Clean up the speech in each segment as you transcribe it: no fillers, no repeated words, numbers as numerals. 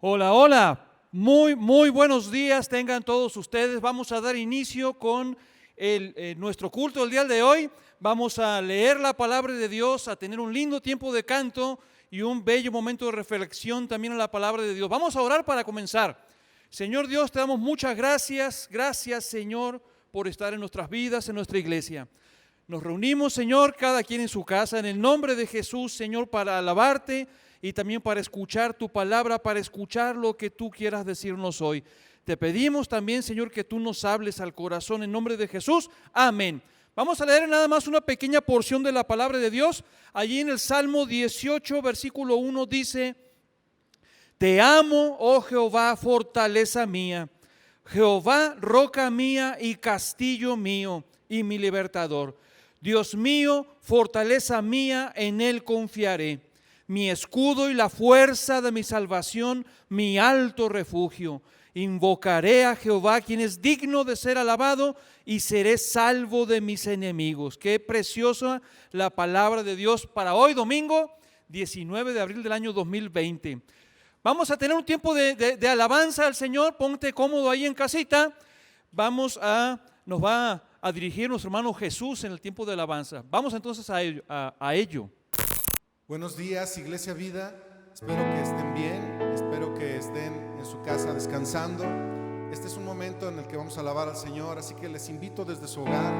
Hola, hola. Muy buenos días tengan todos ustedes. Vamos a dar inicio con nuestro culto del día de hoy. Vamos a leer la palabra de Dios, a tener un lindo tiempo de canto y un bello momento de reflexión también en la palabra de Dios. Vamos a orar para comenzar. Señor Dios, te damos muchas gracias. Gracias, Señor, por estar en nuestras vidas, en nuestra iglesia. Nos reunimos, Señor, cada quien en su casa, en el nombre de Jesús, Señor, para alabarte y también para escuchar tu palabra, para escuchar lo que tú quieras decirnos hoy. Te pedimos también, Señor, que tú nos hables al corazón en nombre de Jesús. Amén. Vamos a leer nada más una pequeña porción de la palabra de Dios. Allí en el Salmo 18, versículo 1 dice: Te amo, oh Jehová, fortaleza mía, Jehová, roca mía y castillo mío y mi libertador. Dios mío, fortaleza mía, en él confiaré. Mi escudo y la fuerza de mi salvación, mi alto refugio. Invocaré a Jehová, quien es digno de ser alabado, y seré salvo de mis enemigos. Qué preciosa la palabra de Dios para hoy, domingo 19 de abril del año 2020. Vamos a tener un tiempo de alabanza al Señor. Ponte cómodo ahí en casita. Nos va a dirigir nuestro hermano Jesús en el tiempo de alabanza. Vamos entonces a ello. Buenos días, Iglesia Vida. Espero que estén bien, espero que estén en su casa descansando. Este es un momento en el que vamos a alabar al Señor, así que les invito desde su hogar,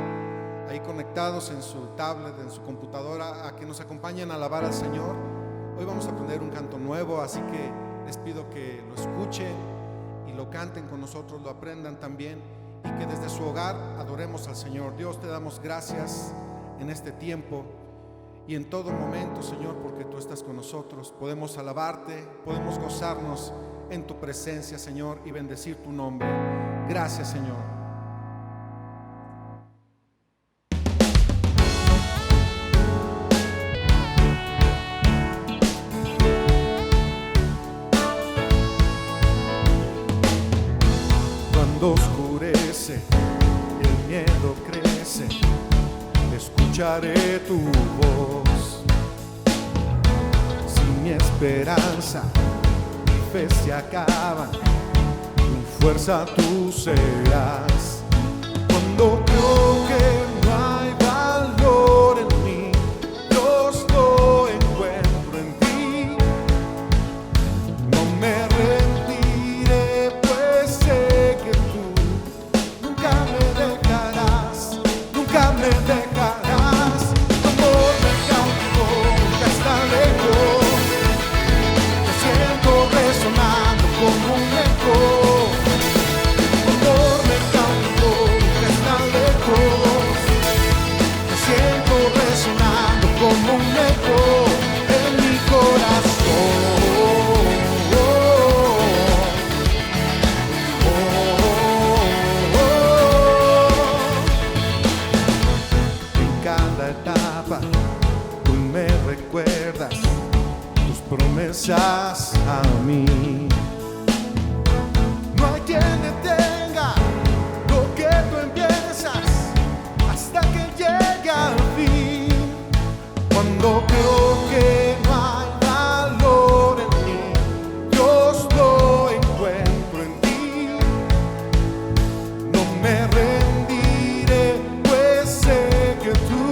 ahí conectados en su tablet, en su computadora, a que nos acompañen a alabar al Señor. Hoy vamos a aprender un canto nuevo, así que les pido que lo escuchen y lo canten con nosotros, lo aprendan también, y que desde su hogar adoremos al Señor. Dios, te damos gracias en este tiempo y en todo momento, Señor, porque tú estás con nosotros. Podemos alabarte, podemos gozarnos en tu presencia, Señor, y bendecir tu nombre. Gracias, Señor. Cuando oscurece y el miedo crece, escucharé tu voz. Si mi esperanza, mi fe se acaban, mi fuerza tú serás. Cuando creo que no hay valor en mí, Dios lo encuentro en ti. No me rendiré, pues sé que tú nunca me dejarás, nunca me dejarás. Tu amor me cautivó, nunca está lejos. Te siento resonando como un eco. Tu amor me cautivó, nunca está lejos. Te siento resonando como un eco en mi corazón. En cada etapa tú me recuerdas tus promesas a mí. No hay quien detenga lo que tú empiezas hasta que llegue al fin. Cuando creo que no hay valor en mí, Dios lo encuentro en ti. No me rendiré, pues sé que tú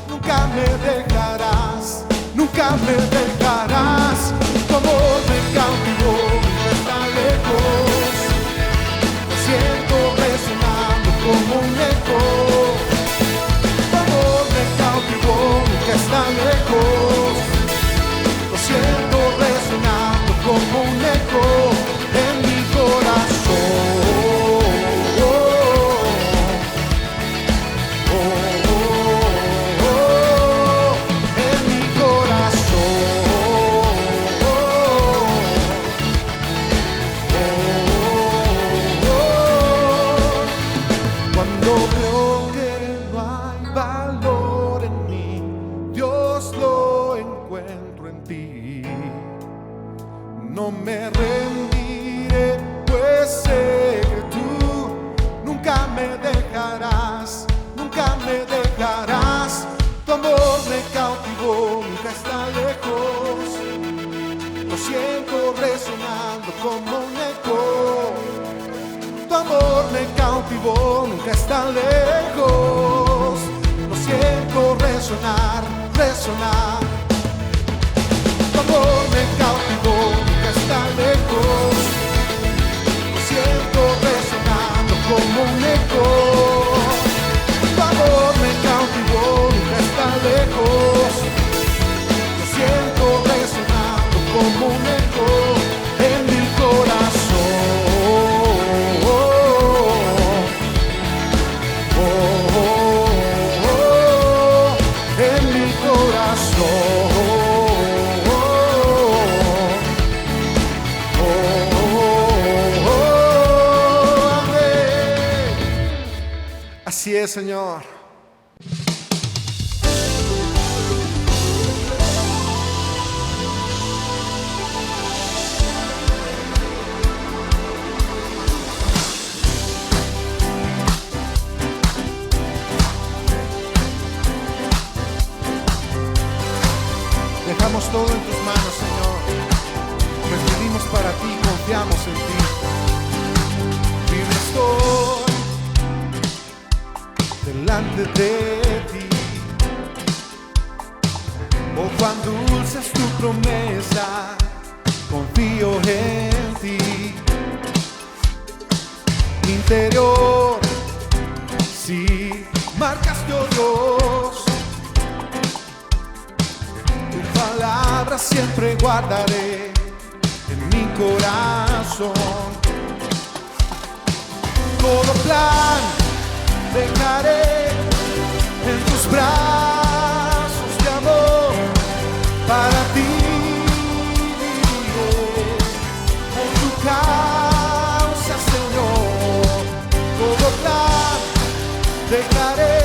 nunca me dejarás, nunca me dejarás. Tu amor me cautivó, nunca está lejos. Lo siento resonando como un eco. Tu amor me cautivó, nunca está lejos. Lo siento resonando como un eco en mi corazón. En mi corazón. Cuando veo que no hay valor en mí, Dios lo encuentro en ti. No me rendiré, pues sé que tú nunca me dejarás, nunca me dejarás. Tu amor me cautivó, nunca está lejos. Lo siento resonando como un eco. Tu amor me cautivó, nunca está lejos. Lo siento resonar, resonar. Tu amor me cautivó, nunca está lejos. Lo siento resonando como un eco. Tu amor me cautivó, nunca está lejos. Lo siento resonando como un eco en mi corazón. En mi corazón. Así es, Señor. Dejamos todo en tus manos, Señor. Pues vivimos para ti, confiamos en ti. Vive estoy delante de ti. Oh, cuán dulce es tu promesa, confío en ti. Mi interior, si marcaste, oh Dios, tu palabra siempre guardaré en mi corazón. Todo plan dejaré en tus brazos de amor, para ti viviré, por tu causa, Señor. Todo plan dejaré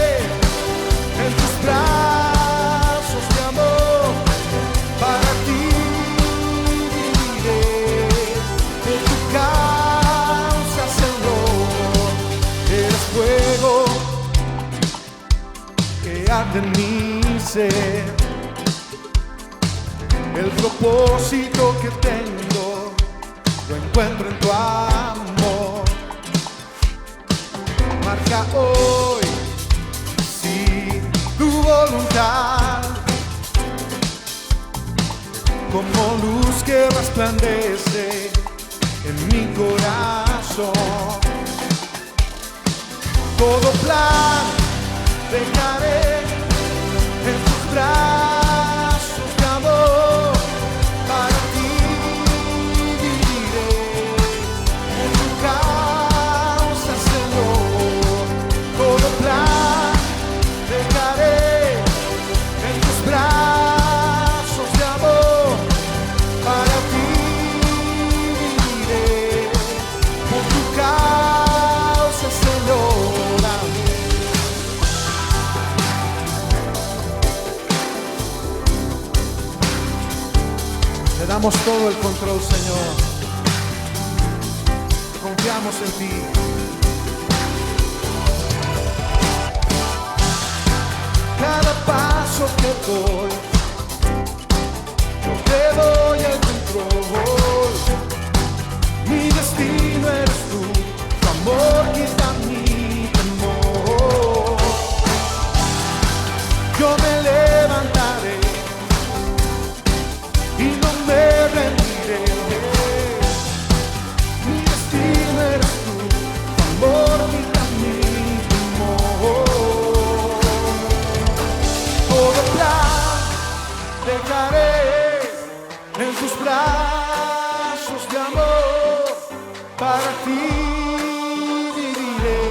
en tus brazos de amor, para ti viviré, por tu causa, Señor. Eres fuego que arde en mi ser. El propósito que tengo lo encuentro en tu amor. Marca hoy, sí, tu voluntad, como luz que resplandece en mi corazón. Todo plan dejaré en tus brazos de amor, para ti viviré, en tu causa, Señor. Todo plan dejaré en tus brazos de amor, para ti viviré, por tu causa, Señor. Te damos todo el control, Señor. Confiamos en ti. Cada paso que doy, yo te doy el control. Mi destino eres tú, tu amor quita mi temor. Yo me levantaré y no me rendiré. Mi destino eres tú, tu amor quita mi temor. Todo plan dejaré en tus brazos de amor, para ti viviré,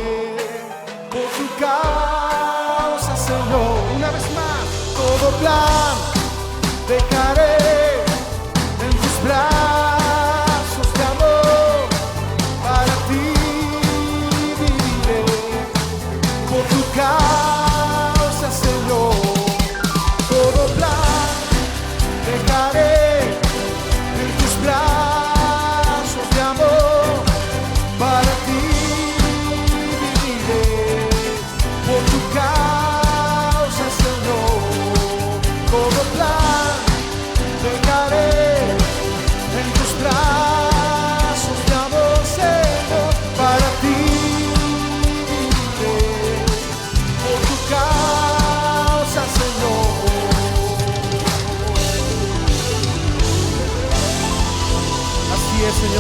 por tu causa, Señor. Una vez más, todo plan dejaré en tus brazos de amor, para ti viviré, por tu causa, Señor. Todo plan dejaré en tus brazos de amor, para ti viviré, por tu causa, Señor. Todo plan dejaré en tus brazos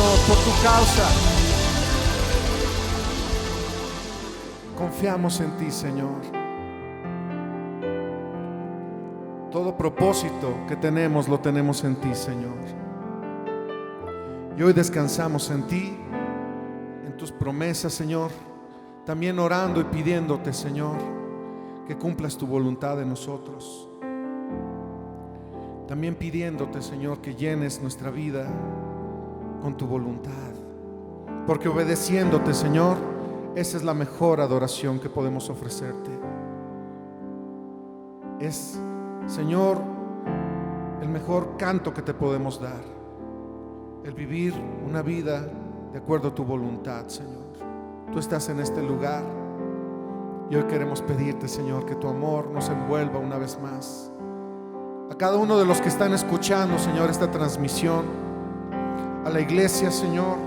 Señor, por tu causa. Confiamos en ti, Señor. Todo propósito que tenemos lo tenemos en ti, Señor. Y hoy descansamos en ti, en tus promesas, Señor. También orando y pidiéndote, Señor, que cumplas tu voluntad en nosotros. También pidiéndote, Señor, que llenes nuestra vida con tu voluntad. Porque obedeciéndote, Señor, esa es la mejor adoración que podemos ofrecerte. Es, Señor, el mejor canto que te podemos dar. El vivir una vida de acuerdo a tu voluntad, Señor. Tú estás en este lugar y hoy queremos pedirte, Señor, que tu amor nos envuelva una vez más. A cada uno de los que están escuchando, Señor, esta transmisión, a la iglesia, Señor,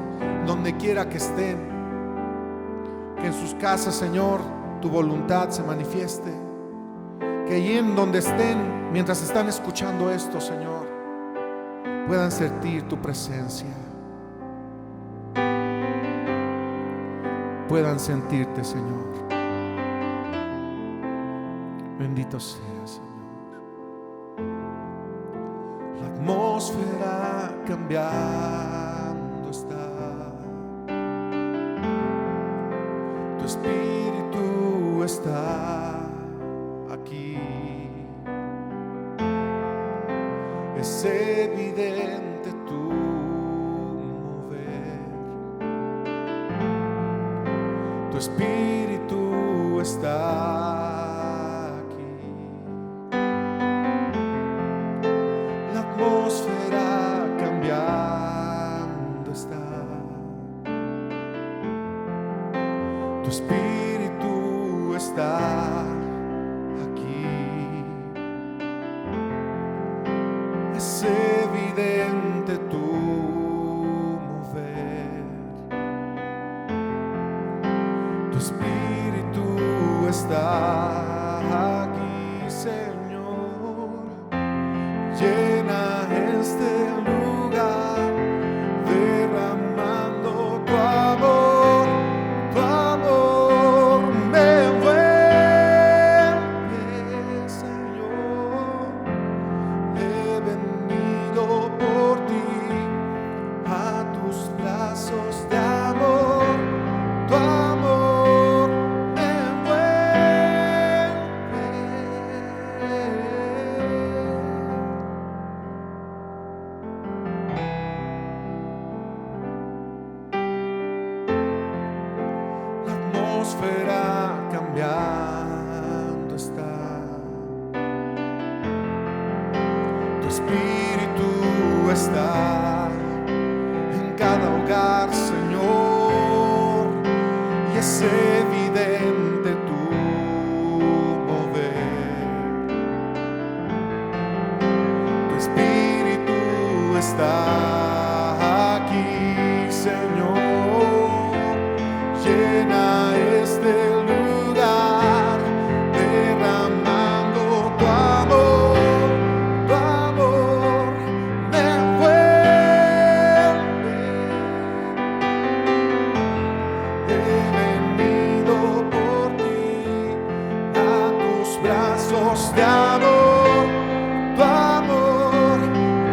donde quiera que estén, que en sus casas, Señor, tu voluntad se manifieste, que allí en donde estén, mientras están escuchando esto, Señor, puedan sentir tu presencia, puedan sentirte, Señor. Bendito sea, Señor. La atmósfera cambiando está. Tu espíritu está aquí. Es evidente tu mover. Tu espíritu está. La atmósfera cambiando está. Tu espíritu está aquí. Es evidente tu mover. Tu espíritu está aquí, Señor. Llena este lugar, derramando tu amor me envuelve, Señor. He venido por ti a tus brazos de amor, tu amor me envuelve. La atmósfera cambiando está. Tu espíritu está en cada hogar, Señor, y es evidente tu mover. Tu espíritu está aquí, Señor. Llena este lugar, derramando tu amor me envuelve. He venido por ti a tus brazos de amor, tu amor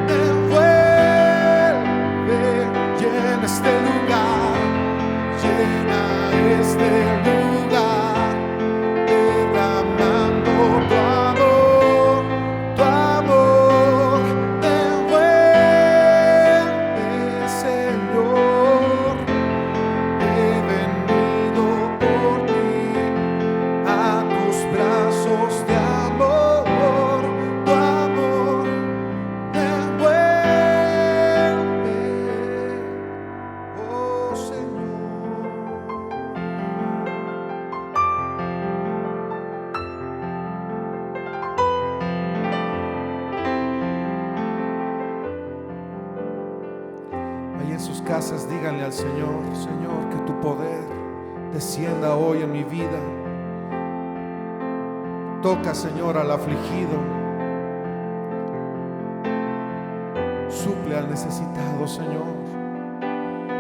me envuelve. Llena este lugar, llena este lugar, derramando tu amor me envuelve, Señor. He venido por ti a tus brazos de amor, tu amor me envuelve, oh Señor. Ahí en sus casas díganle al Señor: Señor, que tu poder descienda hoy en mi vida. Toca, Señor, al afligido. Suple al necesitado, Señor.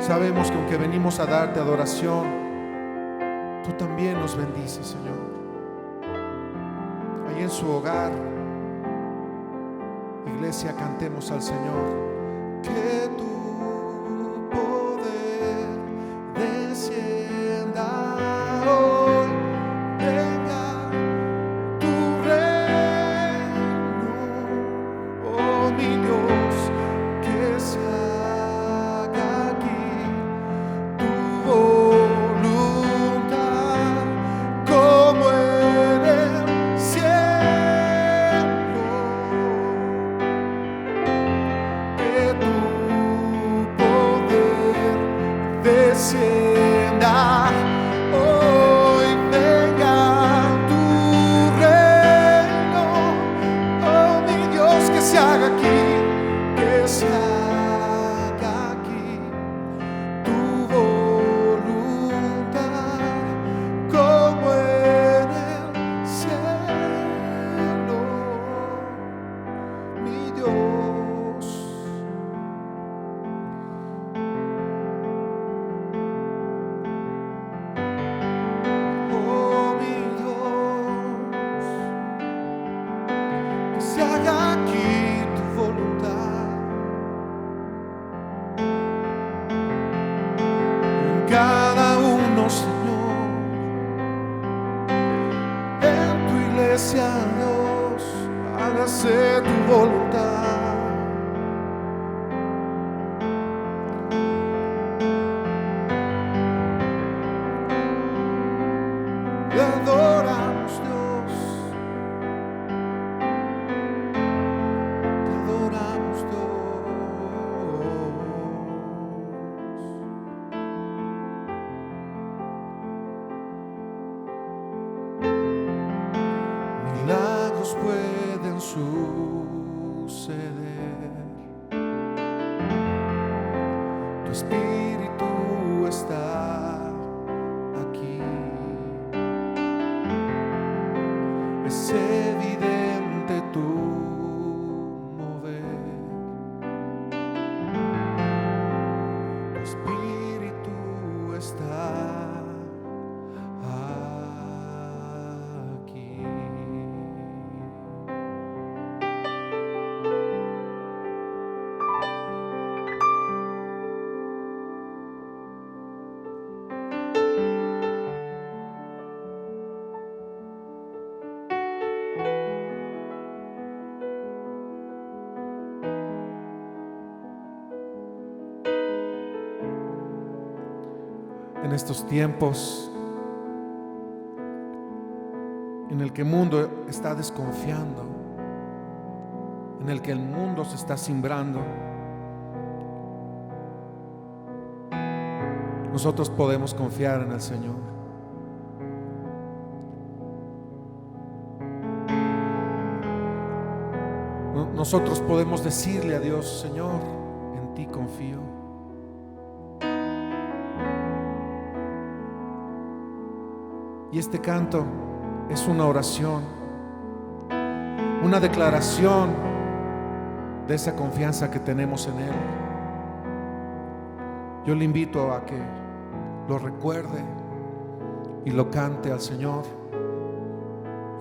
Sabemos que aunque venimos a darte adoración, tú también nos bendices, Señor. Ahí en su hogar, iglesia, cantemos al Señor. Que tu poder descienda hoy, venga tu reino, oh mi Dios, que se haga aquí tu voluntad como en el cielo. Que tu poder descienda hoy, venga tu reino, oh mi Dios, que se haga aquí, que se haga aquí tu voluntad como en el cielo, mi Dios. Oh mi Dios, que se haga aquí tu voluntad en cada uno, Señor, en tu iglesia, Dios, hágase tu voluntad. Te adoramos, Dios, te adoramos, Dios. Milagros pueden suceder, tu espíritu está aquí. Es evidente tu mover, tu espíritu está aquí. En estos tiempos en el que el mundo está desconfiando, en el que el mundo se está cimbrando, nosotros podemos confiar en el Señor. Nosotros podemos decirle a Dios: Señor, en ti confío. Y este canto es una oración, una declaración de esa confianza que tenemos en Él. Yo le invito a que lo recuerde y lo cante al Señor,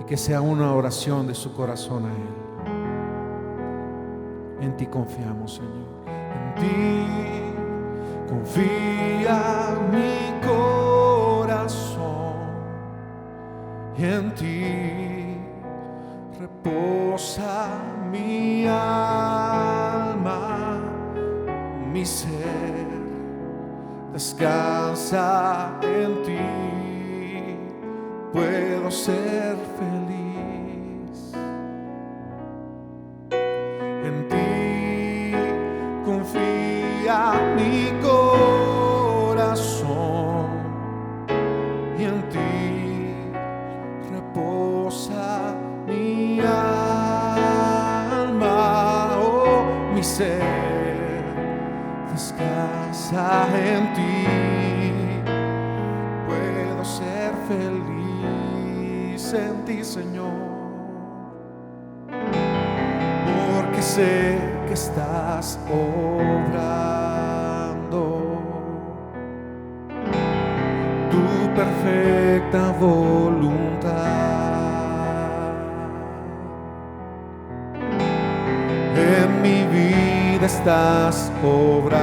y que sea una oración de su corazón a Él. En ti confiamos, Señor. En ti confía mi corazón, y en ti reposa mi alma, mi ser descansa en ti, puedo ser feliz. En ti confía mi corazón, y en ti reposa mi alma, oh mi ser descansa en ti, puedo ser feliz en ti, Señor, porque sé que estás obrando. perfecta voluntad. En mi vida estás obrando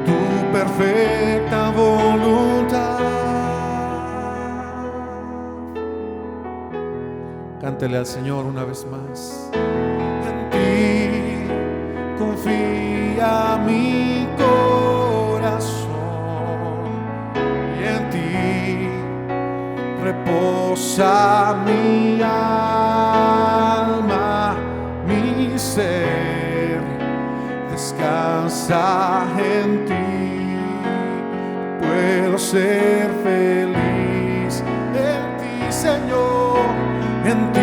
tu perfecta voluntad. Cántele al Señor una vez más. En ti confía mi corazón y en ti reposa mi alma, mi ser descansa en ti. Puedo ser feliz en ti, Señor. En ti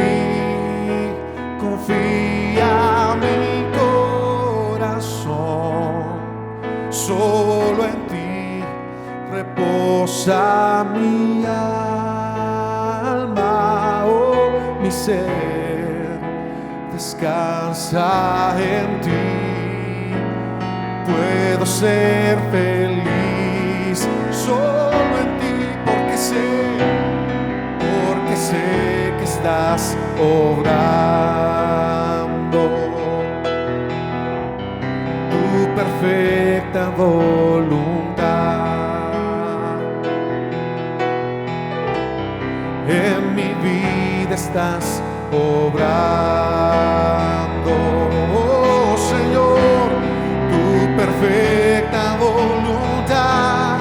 confía mi corazón, solo en ti reposa mi alma, oh, mi ser descansa en ti. Puedo ser feliz solo en ti, porque sé que estás obrando tu perfecta voluntad. En mi vida estás obrando, oh Señor, tu perfecta voluntad.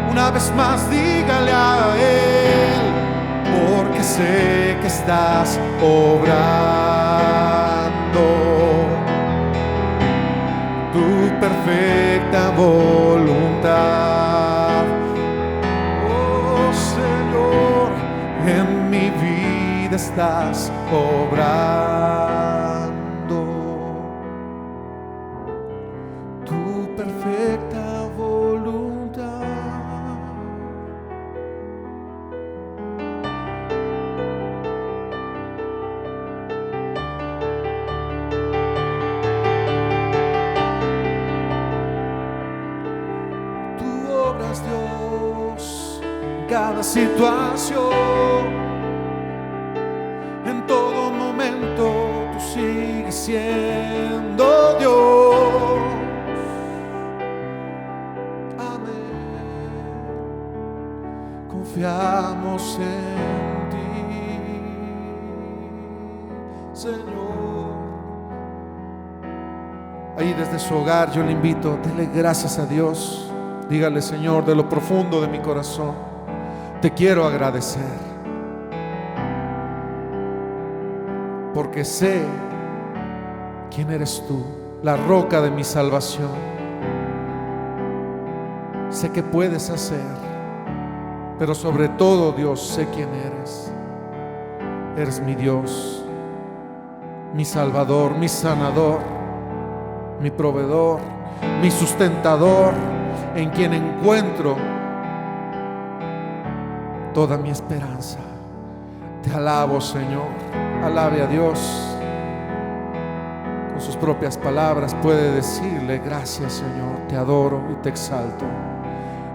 Una vez más dígale a Él, porque sé que estás obrando tu perfecta voluntad. Oh Señor, en mi vida estás obrando tu perfecta voluntad. Dios, en cada situación, en todo momento, tú sigues siendo Dios. Amén. Confiamos en ti, Señor. Ahí desde su hogar yo le invito, dele gracias a Dios. Dígale: Señor, de lo profundo de mi corazón, te quiero agradecer, porque sé quién eres tú, la roca de mi salvación. Sé que puedes hacer, pero sobre todo, Dios, sé quién eres. Eres mi Dios, mi Salvador, mi sanador, mi proveedor, mi sustentador, en quien encuentro toda mi esperanza. Te alabo, Señor. Alabe a Dios. Con sus propias palabras puede decirle: gracias, Señor, te adoro y te exalto.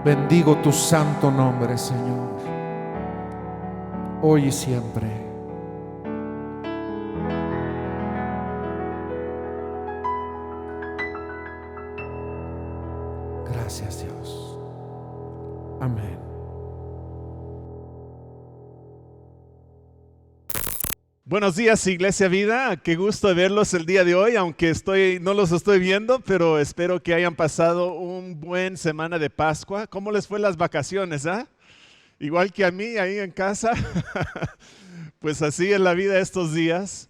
Bendigo tu santo nombre, Señor, hoy y siempre. Gracias, Dios. Amén. Buenos días, Iglesia Vida. Qué gusto verlos el día de hoy, aunque no los estoy viendo, pero espero que hayan pasado un buen semana de Pascua. ¿Cómo les fue las vacaciones? Igual que a mí ahí en casa. Pues así es la vida estos días,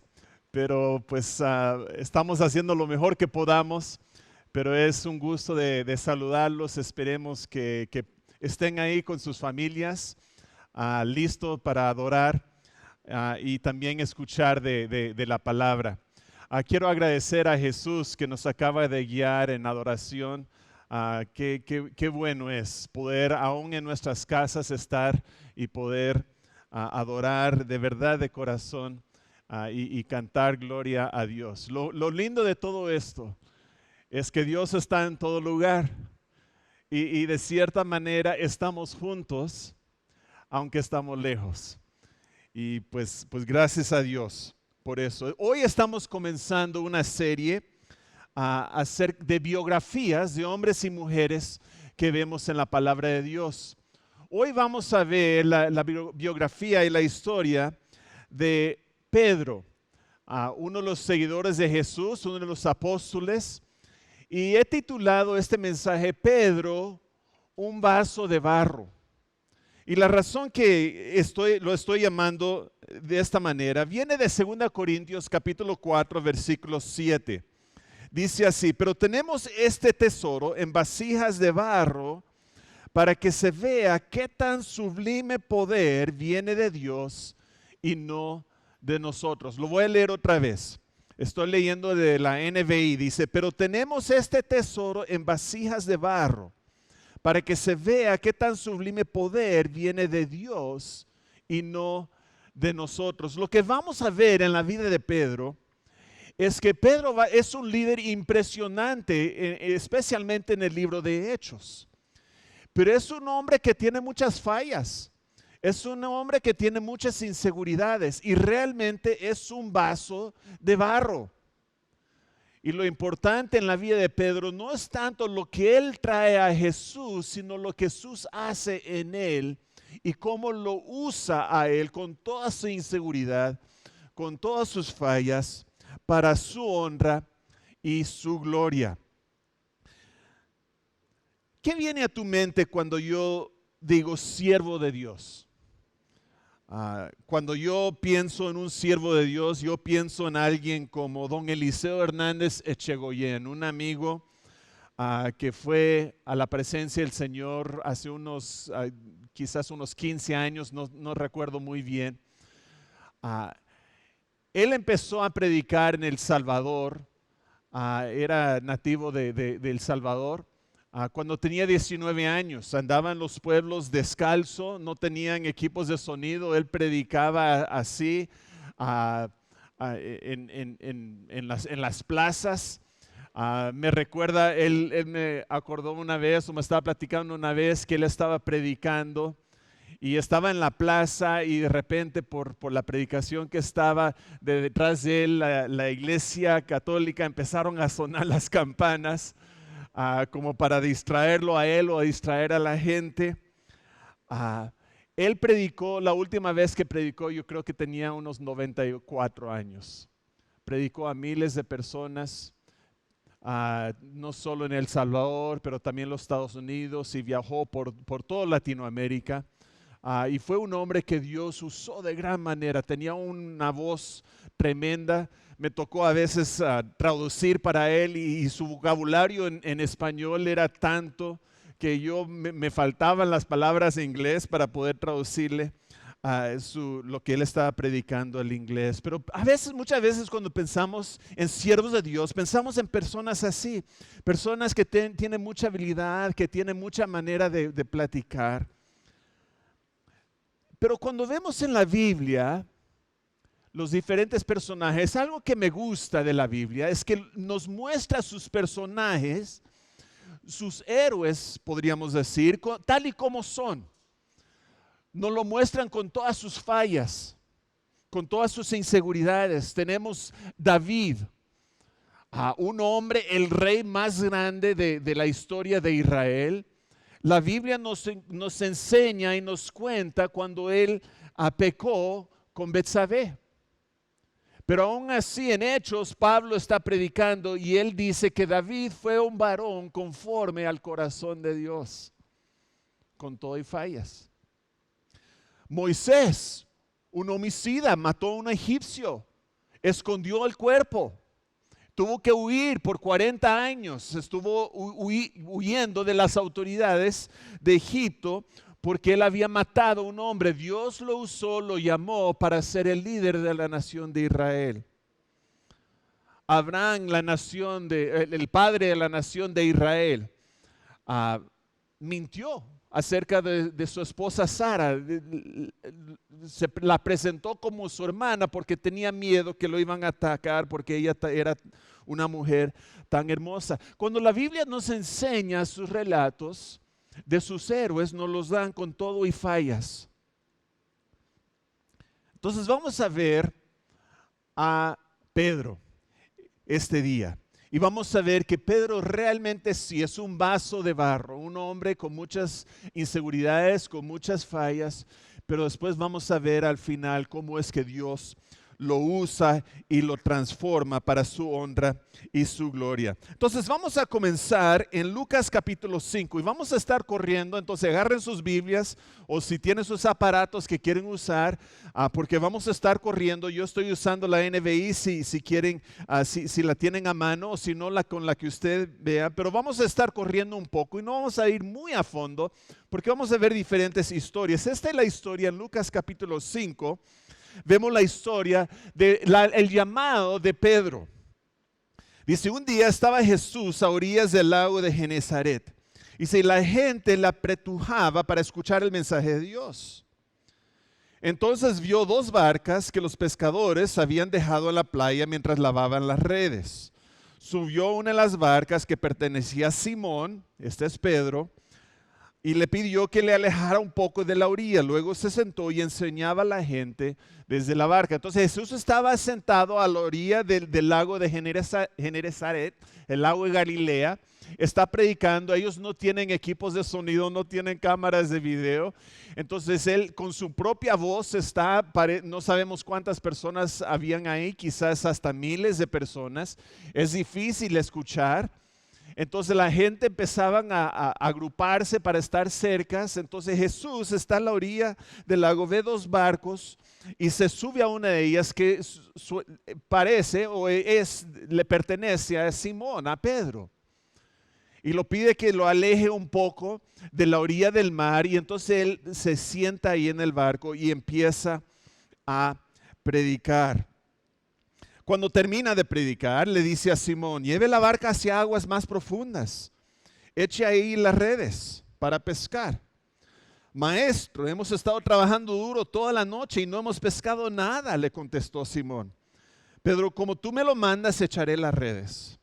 pero pues estamos haciendo lo mejor que podamos. Pero es un gusto de saludarlos. Esperemos que estén ahí con sus familias, listos para adorar y también escuchar de la palabra. Quiero agradecer a Jesús que nos acaba de guiar en adoración. Qué bueno es poder aún en nuestras casas estar y poder adorar de verdad, de corazón, y cantar gloria a Dios. Lo lindo de todo esto es que Dios está en todo lugar y de cierta manera estamos juntos, aunque estamos lejos. Y pues gracias a Dios por eso. Hoy estamos comenzando una serie de biografías de hombres y mujeres que vemos en la palabra de Dios. Hoy vamos a ver la biografía y la historia de Pedro, uno de los seguidores de Jesús, uno de los apóstoles. Y he titulado este mensaje, Pedro, un vaso de barro. Y la razón que lo estoy llamando de esta manera viene de 2 Corintios capítulo 4, versículo 7. Dice así: pero tenemos este tesoro en vasijas de barro para que se vea qué tan sublime poder viene de Dios y no de nosotros. Lo voy a leer otra vez. Estoy leyendo de la NBI. Dice: pero tenemos este tesoro en vasijas de barro para que se vea qué tan sublime poder viene de Dios y no de nosotros. Lo que vamos a ver en la vida de Pedro es que Pedro es un líder impresionante, especialmente en el libro de Hechos. Pero es un hombre que tiene muchas fallas. Es un hombre que tiene muchas inseguridades y realmente es un vaso de barro. Y lo importante en la vida de Pedro no es tanto lo que él trae a Jesús, sino lo que Jesús hace en él y cómo lo usa a él con toda su inseguridad, con todas sus fallas, para su honra y su gloria. ¿Qué viene a tu mente cuando yo digo siervo de Dios? Cuando yo pienso en un siervo de Dios, yo pienso en alguien como don Eliseo Hernández Echegoyen, un amigo que fue a la presencia del Señor hace quizás unos 15 años, no recuerdo muy bien. Él empezó a predicar en El Salvador, era nativo de El Salvador. Cuando tenía 19 años, andaba en los pueblos descalzo, no tenían equipos de sonido, él predicaba así en las plazas. Me recuerda, él me acordó una vez, o me estaba platicando una vez que él estaba predicando y estaba en la plaza y de repente por la predicación que estaba detrás de él, la iglesia católica empezaron a sonar las campanas. Como para distraerlo a él o a distraer a la gente. Él predicó, la última vez que predicó yo creo que tenía unos 94 años. Predicó a miles de personas, no solo en El Salvador, pero también en los Estados Unidos, y viajó por toda Latinoamérica. Y fue un hombre que Dios usó de gran manera, tenía una voz tremenda. Me tocó a veces traducir para él y su vocabulario en español era tanto que me faltaban las palabras en inglés para poder traducirle lo que él estaba predicando al inglés. Pero muchas veces cuando pensamos en siervos de Dios, pensamos en personas así, personas que tienen mucha habilidad, que tienen mucha manera de platicar. Pero cuando vemos en la Biblia los diferentes personajes, algo que me gusta de la Biblia es que nos muestra sus personajes, sus héroes, podríamos decir, tal y como son. Nos lo muestran con todas sus fallas, con todas sus inseguridades. Tenemos David, un hombre, el rey más grande de la historia de Israel. La Biblia nos enseña y nos cuenta cuando él pecó con Betsabé. Pero aún así en Hechos Pablo está predicando y él dice que David fue un varón conforme al corazón de Dios, con todo y fallas. Moisés, un homicida, mató a un egipcio, escondió el cuerpo, tuvo que huir por 40 años, estuvo huyendo de las autoridades de Egipto porque él había matado a un hombre. Dios lo usó, lo llamó para ser el líder de la nación de Israel. Abraham, el padre de la nación de Israel, mintió acerca de su esposa Sara. Se la presentó como su hermana porque tenía miedo que lo iban a atacar porque ella era una mujer tan hermosa. Cuando la Biblia nos enseña sus relatos de sus héroes, nos los dan con todo y fallas. Entonces vamos a ver a Pedro este día. Y vamos a ver que Pedro realmente sí es un vaso de barro, un hombre con muchas inseguridades, con muchas fallas, pero después vamos a ver al final cómo es que Dios lo usa y lo transforma para su honra y su gloria. Entonces vamos a comenzar en Lucas capítulo 5 y vamos a estar corriendo. Entonces agarren sus Biblias o si tienen sus aparatos que quieren usar, porque vamos a estar corriendo. Yo estoy usando la NBI si quieren, si la tienen a mano, o si no con la que usted vea, pero vamos a estar corriendo un poco y no vamos a ir muy a fondo porque vamos a ver diferentes historias. Esta es la historia en Lucas capítulo 5. Vemos la historia del llamado de Pedro. Dice, un día estaba Jesús a orillas del lago de Genezaret. Dice, y la gente la apretujaba para escuchar el mensaje de Dios. Entonces vio dos barcas que los pescadores habían dejado en la playa mientras lavaban las redes. Subió una de las barcas que pertenecía a Simón, este es Pedro, y le pidió que le alejara un poco de la orilla. Luego se sentó y enseñaba a la gente desde la barca. Entonces Jesús estaba sentado a la orilla del lago de Genezaret, el lago de Galilea. Está predicando. Ellos no tienen equipos de sonido, no tienen cámaras de video. Entonces él con su propia voz no sabemos cuántas personas habían ahí, quizás hasta miles de personas. Es difícil escuchar. Entonces la gente empezaban a agruparse para estar cerca. Entonces Jesús está a la orilla del lago, ve dos barcos y se sube a una de ellas que parece o le pertenece a Simón, a Pedro. Y lo pide que lo aleje un poco de la orilla del mar y entonces él se sienta ahí en el barco y empieza a predicar. Cuando termina de predicar, le dice a Simón, lleve la barca hacia aguas más profundas, eche ahí las redes para pescar. Maestro, hemos estado trabajando duro toda la noche y no hemos pescado nada, le contestó Simón. Pedro, como tú me lo mandas, echaré las redes.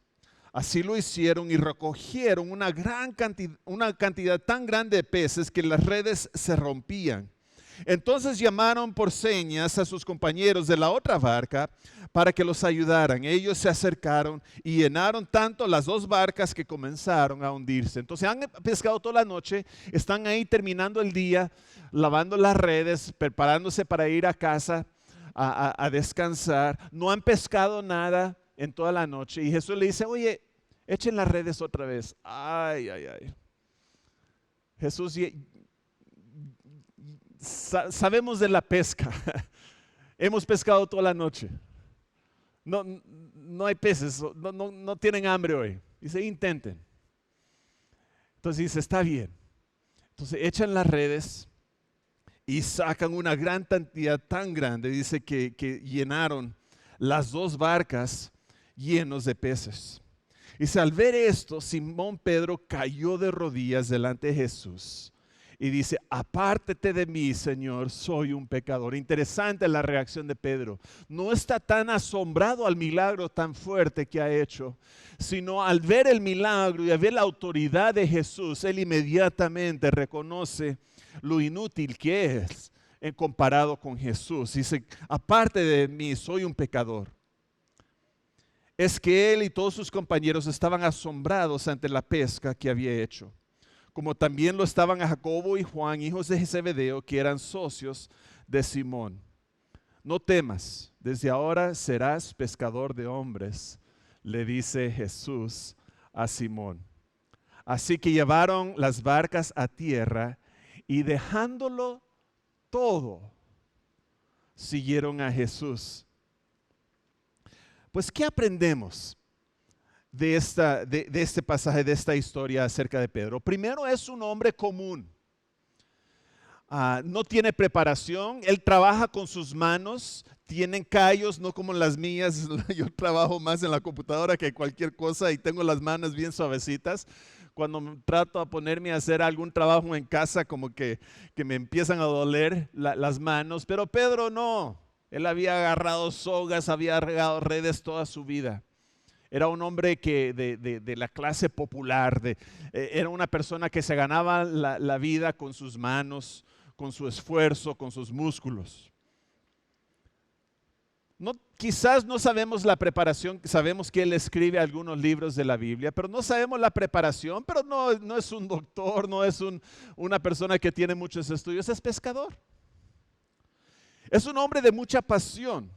Así lo hicieron y recogieron una cantidad tan grande de peces que las redes se rompían. Entonces llamaron por señas a sus compañeros de la otra barca para que los ayudaran. Ellos se acercaron y llenaron tanto las dos barcas que comenzaron a hundirse. Entonces han pescado toda la noche, están ahí terminando el día, lavando las redes, preparándose para ir a casa a descansar. No han pescado nada en toda la noche. Y Jesús le dice, oye, echen las redes otra vez. Ay, ay, ay. Jesús, sabemos de la pesca. Hemos pescado toda la noche. No hay peces, no tienen hambre hoy. Dice, intenten. Entonces dice, está bien. Entonces echan las redes y sacan una gran cantidad tan grande. Dice que llenaron las dos barcas llenos de peces. Dice, al ver esto, Simón Pedro cayó de rodillas delante de Jesús. Y dice, apártate de mí, Señor, soy un pecador. Interesante la reacción de Pedro. No está tan asombrado al milagro tan fuerte que ha hecho, sino al ver el milagro y al ver la autoridad de Jesús, él inmediatamente reconoce lo inútil que es comparado con Jesús. Dice, aparte de mí, soy un pecador. Es que él y todos sus compañeros estaban asombrados ante la pesca que había hecho, como también lo estaban a Jacobo y Juan, hijos de Zebedeo, que eran socios de Simón. No temas, desde ahora serás pescador de hombres, le dice Jesús a Simón. Así que llevaron las barcas a tierra y dejándolo todo, siguieron a Jesús. Pues, ¿qué aprendemos de este pasaje, de esta historia acerca de Pedro? Primero, es un hombre común. No tiene preparación, él trabaja con sus manos, tienen callos, no como las mías. Yo trabajo más en la computadora que cualquier cosa y tengo las manos bien suavecitas. cuando trato de ponerme a hacer algún trabajo en casa, como que me empiezan a doler las manos. Pero Pedro no. Él había agarrado sogas, había agarrado redes toda su vida. Era un hombre de la clase popular, era una persona que se ganaba la vida con sus manos, con su esfuerzo, con sus músculos. Quizás no sabemos la preparación, sabemos que él escribe algunos libros de la Biblia, pero no sabemos la preparación, pero no es un doctor, no es una persona que tiene muchos estudios, es pescador. Es un hombre de mucha pasión.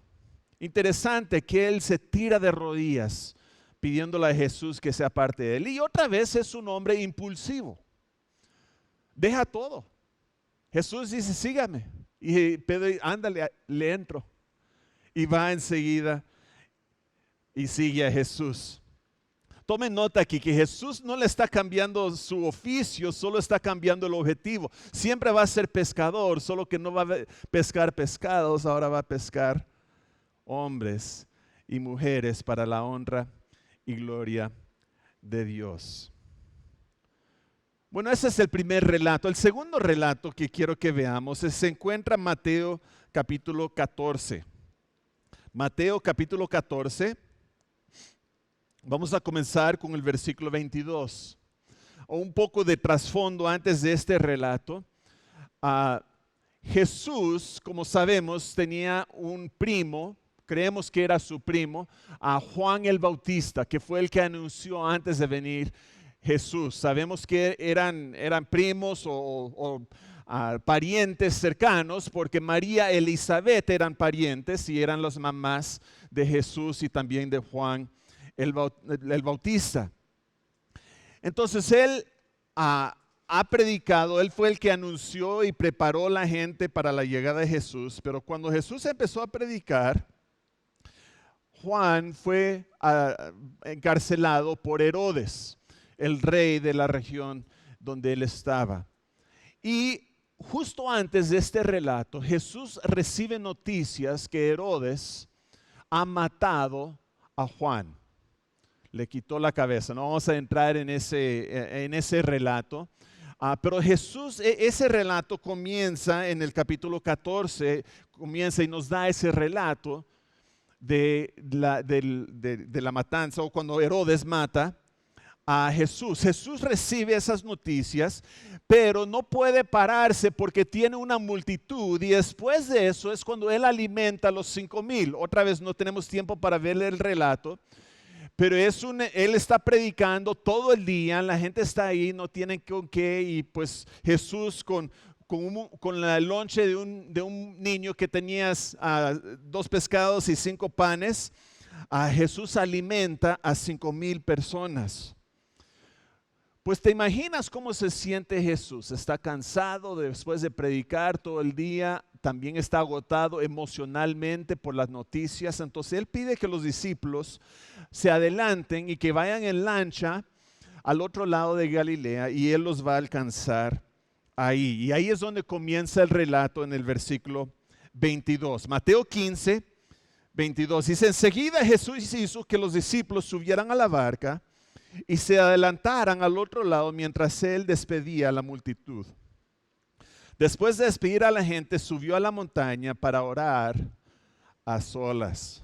Interesante que él se tira de rodillas pidiéndole a Jesús que sea parte de él. Y otra vez es un hombre impulsivo. Deja todo. Jesús dice, sígame. Y Pedro, ándale, le entro. Y va enseguida y sigue a Jesús. Tomen nota aquí que Jesús no le está cambiando su oficio, solo está cambiando el objetivo. Siempre va a ser pescador, solo que no va a pescar pescados, ahora va a pescar hombres y mujeres para la honra y gloria de Dios. Bueno, ese es el primer relato. El segundo relato que quiero que veamos se encuentra en Mateo capítulo 14. Mateo capítulo 14. Vamos a comenzar con el versículo 22. Un poco de trasfondo antes de este relato. Jesús, como sabemos, tenía un primo, creemos que era su primo, a Juan el Bautista, que fue el que anunció antes de venir Jesús. Sabemos que eran primos o parientes cercanos, porque María y Elizabeth eran parientes y eran las mamás de Jesús y también de Juan el Bautista. Entonces él ha predicado, él fue el que anunció y preparó a la gente para la llegada de Jesús, pero cuando Jesús empezó a predicar, Juan fue encarcelado por Herodes, el rey de la región donde él estaba. Y justo antes de este relato, Jesús recibe noticias que Herodes ha matado a Juan. Le quitó la cabeza. No vamos a entrar en ese relato. Pero Jesús, ese relato comienza en el capítulo 14, comienza y nos da ese relato de la matanza, o cuando Herodes mata a Jesús. Jesús recibe esas noticias, pero no puede pararse porque tiene una multitud, y después de eso es cuando él alimenta a los 5,000. Otra vez no tenemos tiempo para ver el relato, pero él está predicando todo el día, la gente está ahí, no tienen con qué, y pues Jesús con la lonche de un niño que tenía 2 pescados y 5 panes, Jesús alimenta a 5,000 personas. Pues te imaginas cómo se siente Jesús. Está cansado después de predicar todo el día, también está agotado emocionalmente por las noticias. Entonces él pide que los discípulos se adelanten y que vayan en lancha al otro lado de Galilea, y él los va a alcanzar ahí. Y ahí es donde comienza el relato en el versículo 22. Mateo 15, 22. Dice, enseguida Jesús hizo que los discípulos subieran a la barca y se adelantaran al otro lado mientras él despedía a la multitud. Después de despedir a la gente, subió a la montaña para orar a solas.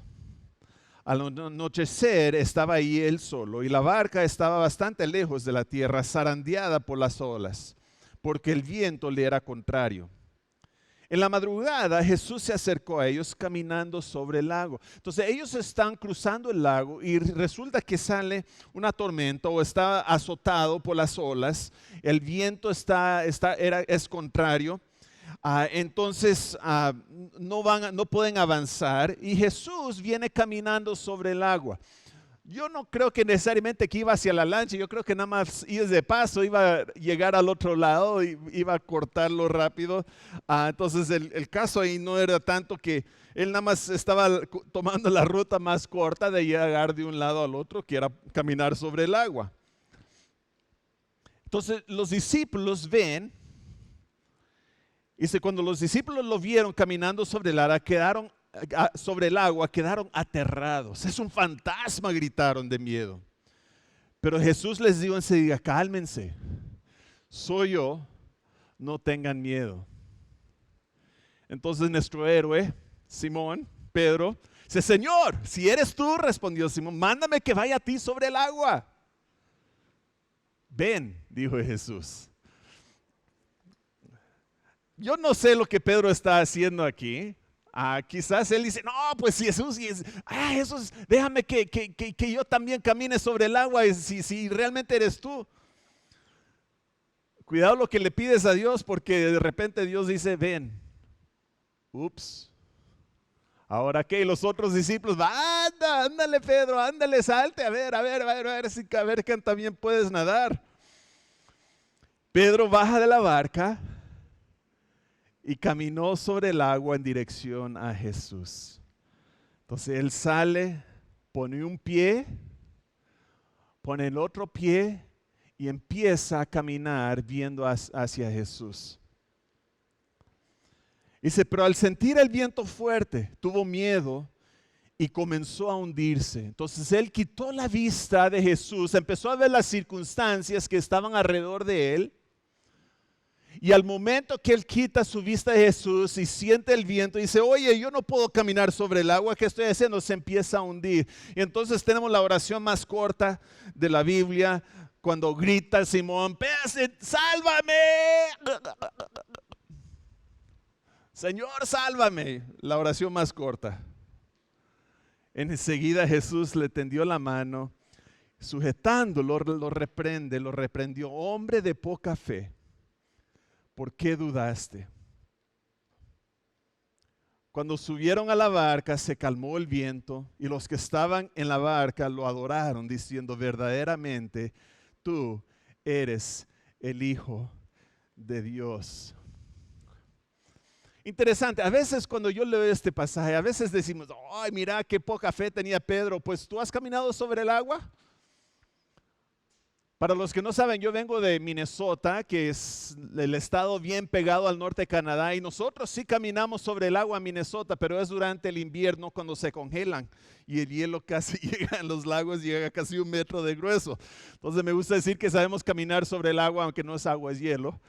Al anochecer estaba ahí él solo, y la barca estaba bastante lejos de la tierra, zarandeada por las olas, porque el viento le era contrario. En la madrugada Jesús se acercó a ellos caminando sobre el lago. Entonces ellos están cruzando el lago y resulta que sale una tormenta o está azotado por las olas. El viento es contrario. Entonces no pueden avanzar, y Jesús viene caminando sobre el agua. Yo no creo que necesariamente que iba hacia la lancha, yo creo que nada más ir de paso, iba a llegar al otro lado y iba a cortarlo rápido. Entonces el caso ahí no era tanto que él nada más estaba tomando la ruta más corta de llegar de un lado al otro, que era caminar sobre el agua. Entonces los discípulos ven, dice, cuando los discípulos lo vieron caminando sobre el agua, quedaron aterrados. Es un fantasma, gritaron de miedo. Pero Jesús les dijo enseguida, cálmense, soy yo, no tengan miedo. Entonces nuestro héroe, Simón, Pedro, dice, Señor, si eres tú, respondió Simón, mándame que vaya a ti sobre el agua. Ven, dijo Jesús. Yo no sé lo que Pedro está haciendo aquí. Quizás él dice, no, pues si Jesús, Jesús, déjame que yo también camine sobre el agua si realmente eres tú. Cuidado lo que le pides a Dios, porque de repente Dios dice, ven. Ups. Ahora qué, y los otros discípulos, ándale Pedro, ándale, salte, a ver que también puedes nadar. Pedro baja de la barca y caminó sobre el agua en dirección a Jesús. Entonces él sale, pone un pie, pone el otro pie y empieza a caminar viendo hacia Jesús. Dice, pero al sentir el viento fuerte, tuvo miedo y comenzó a hundirse. Entonces él quitó la vista de Jesús, empezó a ver las circunstancias que estaban alrededor de él. Y al momento que él quita su vista de Jesús y siente el viento, dice, oye, yo no puedo caminar sobre el agua, ¿qué estoy haciendo? Se empieza a hundir. Y entonces tenemos la oración más corta de la Biblia, cuando grita Simón, ¡sálvame! Señor, sálvame. La oración más corta. Enseguida Jesús le tendió la mano, sujetándolo, lo reprendió. Hombre de poca fe, ¿por qué dudaste? Cuando subieron a la barca, se calmó el viento y los que estaban en la barca lo adoraron, diciendo, verdaderamente, tú eres el Hijo de Dios. Interesante, a veces cuando yo leo este pasaje, a veces decimos, ay, mira qué poca fe tenía Pedro. Pues tú has caminado sobre el agua. Para los que no saben, yo vengo de Minnesota, que es el estado bien pegado al norte de Canadá, y nosotros sí caminamos sobre el agua en Minnesota, pero es durante el invierno cuando se congelan y el hielo casi llega en los lagos, llega casi 1 metro de grueso. Entonces me gusta decir que sabemos caminar sobre el agua, aunque no es agua, es hielo.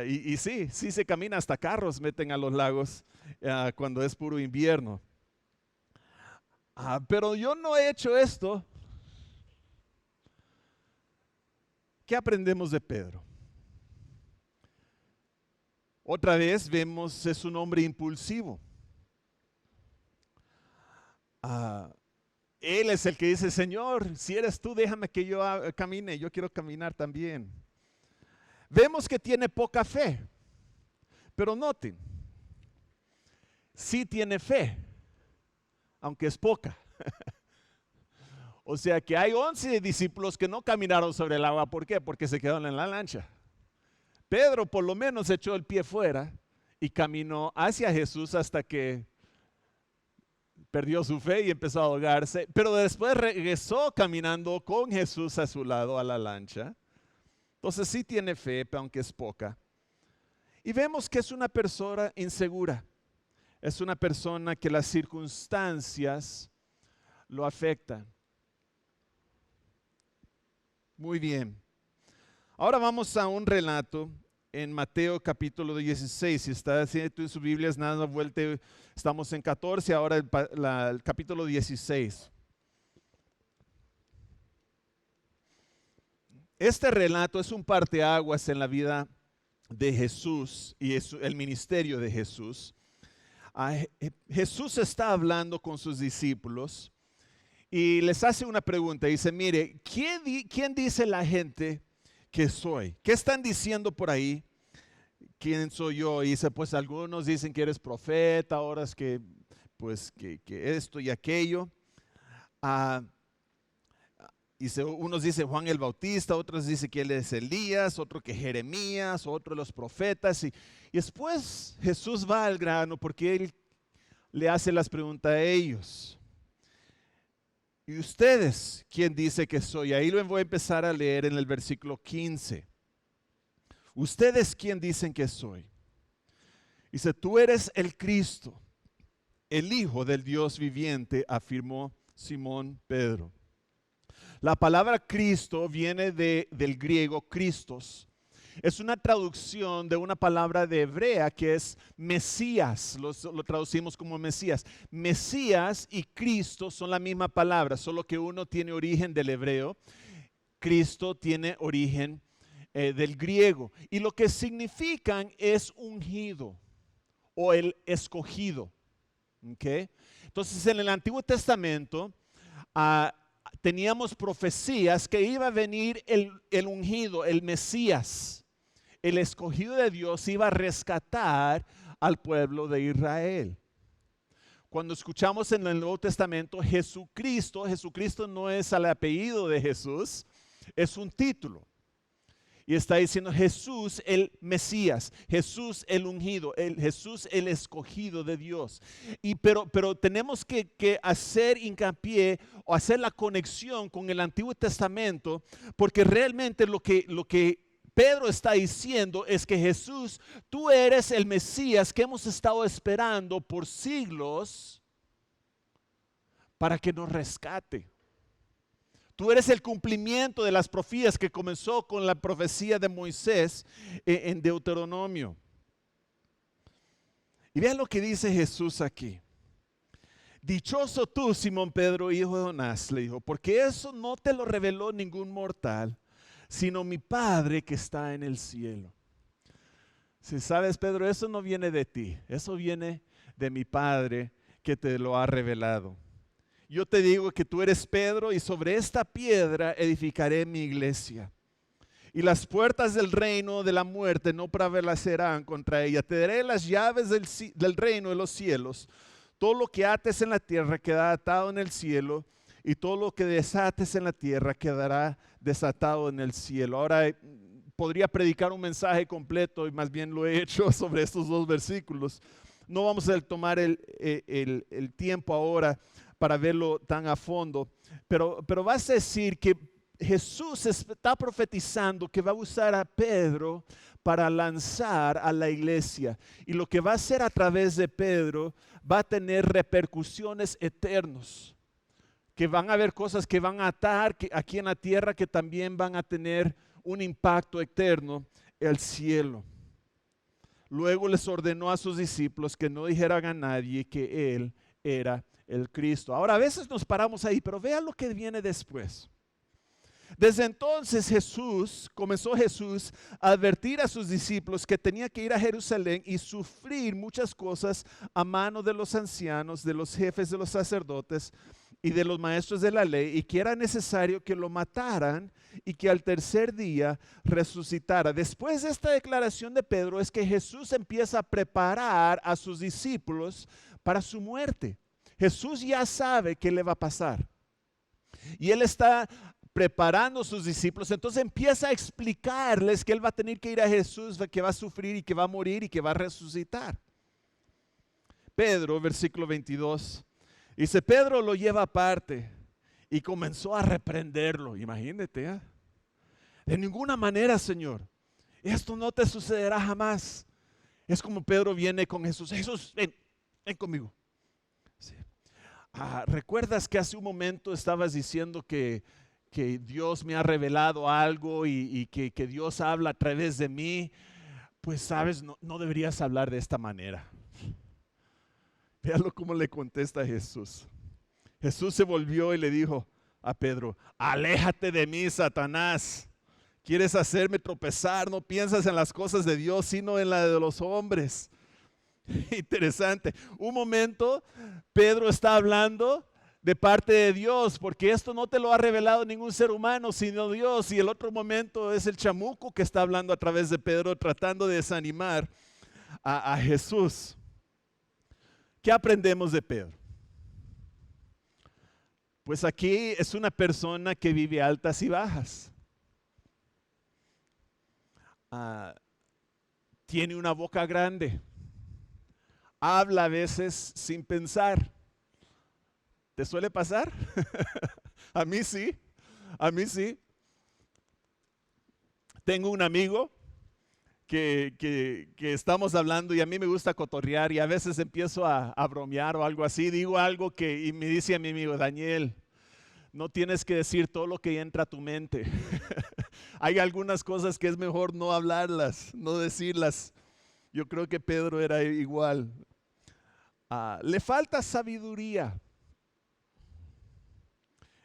Y sí se camina, hasta carros meten a los lagos cuando es puro invierno. Pero yo no he hecho esto. ¿Qué aprendemos de Pedro? Otra vez vemos, es un hombre impulsivo. Él es el que dice, Señor, si eres tú, déjame que yo camine, yo quiero caminar también. Vemos que tiene poca fe, pero noten, sí tiene fe, aunque es poca. O sea que hay 11 discípulos que no caminaron sobre el agua. ¿Por qué? Porque se quedaron en la lancha. Pedro por lo menos echó el pie fuera y caminó hacia Jesús hasta que perdió su fe y empezó a ahogarse. Pero después regresó caminando con Jesús a su lado a la lancha. Entonces sí tiene fe, aunque es poca. Y vemos que es una persona insegura. Es una persona que las circunstancias lo afectan. Muy bien. Ahora vamos a un relato en Mateo capítulo 16. Si está haciendo en su Biblia, es nada vuelta. Estamos en 14, ahora el capítulo 16. Este relato es un parteaguas en la vida de Jesús y es el ministerio de Jesús. Jesús está hablando con sus discípulos y les hace una pregunta. Dice, mire, ¿quién dice la gente que soy? ¿Qué están diciendo por ahí? ¿Quién soy yo? Y dice, pues algunos dicen que eres profeta, otros que esto y aquello. Unos dicen Juan el Bautista, otros dicen que él es Elías, otro que Jeremías, otro de los profetas. Y después Jesús va al grano porque él le hace las preguntas a ellos. ¿Y ustedes quién dice que soy? Ahí lo voy a empezar a leer en el versículo 15. ¿Ustedes quién dicen que soy? Dice, tú eres el Cristo, el Hijo del Dios viviente, afirmó Simón Pedro. La palabra Cristo viene del griego Christos. Es una traducción de una palabra de hebrea que es Mesías. Lo traducimos como Mesías. Mesías y Cristo son la misma palabra, solo que uno tiene origen del hebreo. Cristo tiene origen del griego. Y lo que significan es ungido o el escogido. ¿Okay? Entonces en el Antiguo Testamento teníamos profecías que iba a venir el ungido, el Mesías. El escogido de Dios iba a rescatar al pueblo de Israel. Cuando escuchamos en el Nuevo Testamento Jesucristo, Jesucristo no es el apellido de Jesús, es un título. Y está diciendo Jesús el Mesías, Jesús el ungido, Jesús el escogido de Dios. Pero tenemos que hacer hincapié o hacer la conexión con el Antiguo Testamento, porque realmente lo que Pedro está diciendo es que Jesús, tú eres el Mesías que hemos estado esperando por siglos para que nos rescate. Tú eres el cumplimiento de las profecías que comenzó con la profecía de Moisés en Deuteronomio. Y vean lo que dice Jesús aquí. Dichoso tú, Simón Pedro, hijo de Jonás, le dijo, porque eso no te lo reveló ningún mortal, sino mi Padre que está en el cielo. Si sabes, Pedro, eso no viene de ti, eso viene de mi Padre que te lo ha revelado. Yo te digo que tú eres Pedro y sobre esta piedra edificaré mi iglesia. Y las puertas del reino de la muerte no prevalecerán contra ella. Te daré las llaves del reino de los cielos. Todo lo que ates en la tierra quedará atado en el cielo, y todo lo que desates en la tierra quedará desatado en el cielo. Ahora podría predicar un mensaje completo, y más bien lo he hecho sobre estos dos versículos. No vamos a tomar el tiempo ahora para verlo tan a fondo, pero vas a decir que Jesús está profetizando que va a usar a Pedro para lanzar a la iglesia, y lo que va a hacer a través de Pedro va a tener repercusiones eternas, que van a haber cosas que van a atar aquí en la tierra que también van a tener un impacto eterno en el cielo. Luego les ordenó a sus discípulos que no dijeran a nadie que él era el Cristo. Ahora a veces nos paramos ahí, pero vean lo que viene después. Desde entonces comenzó Jesús a advertir a sus discípulos que tenía que ir a Jerusalén y sufrir muchas cosas a mano de los ancianos, de los jefes de los sacerdotes y de los maestros de la ley, y que era necesario que lo mataran y que al tercer día resucitara. Después de esta declaración de Pedro es que Jesús empieza a preparar a sus discípulos para su muerte. Jesús ya sabe qué le va a pasar y él está preparando a sus discípulos. Entonces empieza a explicarles que él va a tener que ir a Jesús, que va a sufrir y que va a morir y que va a resucitar. Pedro, versículo 22, dice: Pedro lo lleva aparte y comenzó a reprenderlo. Imagínate, de ninguna manera, Señor, esto no te sucederá jamás. Es como Pedro viene con Jesús. Jesús, ven conmigo. Sí. ¿Recuerdas que hace un momento estabas diciendo que Dios me ha revelado algo y que Dios habla a través de mí? Pues sabes, no deberías hablar de esta manera. Véalo cómo le contesta Jesús. Jesús se volvió y le dijo a Pedro: aléjate de mí, Satanás. Quieres hacerme tropezar, no piensas en las cosas de Dios, sino en la de los hombres. Interesante. Un momento, Pedro está hablando de parte de Dios, porque esto no te lo ha revelado ningún ser humano, sino Dios. Y el otro momento es el chamuco que está hablando a través de Pedro, tratando de desanimar a Jesús. ¿Qué aprendemos de Pedro? Pues aquí es una persona que vive altas y bajas. Tiene una boca grande. Habla a veces sin pensar. ¿Te suele pasar? A mí sí, a mí sí. Tengo un amigo que estamos hablando y a mí me gusta cotorrear, y a veces empiezo a bromear o algo así. Digo algo y me dice a mi amigo: Daniel, No tienes que decir todo lo que entra a tu mente. Hay algunas cosas que es mejor no hablarlas, no decirlas. Yo creo que Pedro era igual. Le falta sabiduría.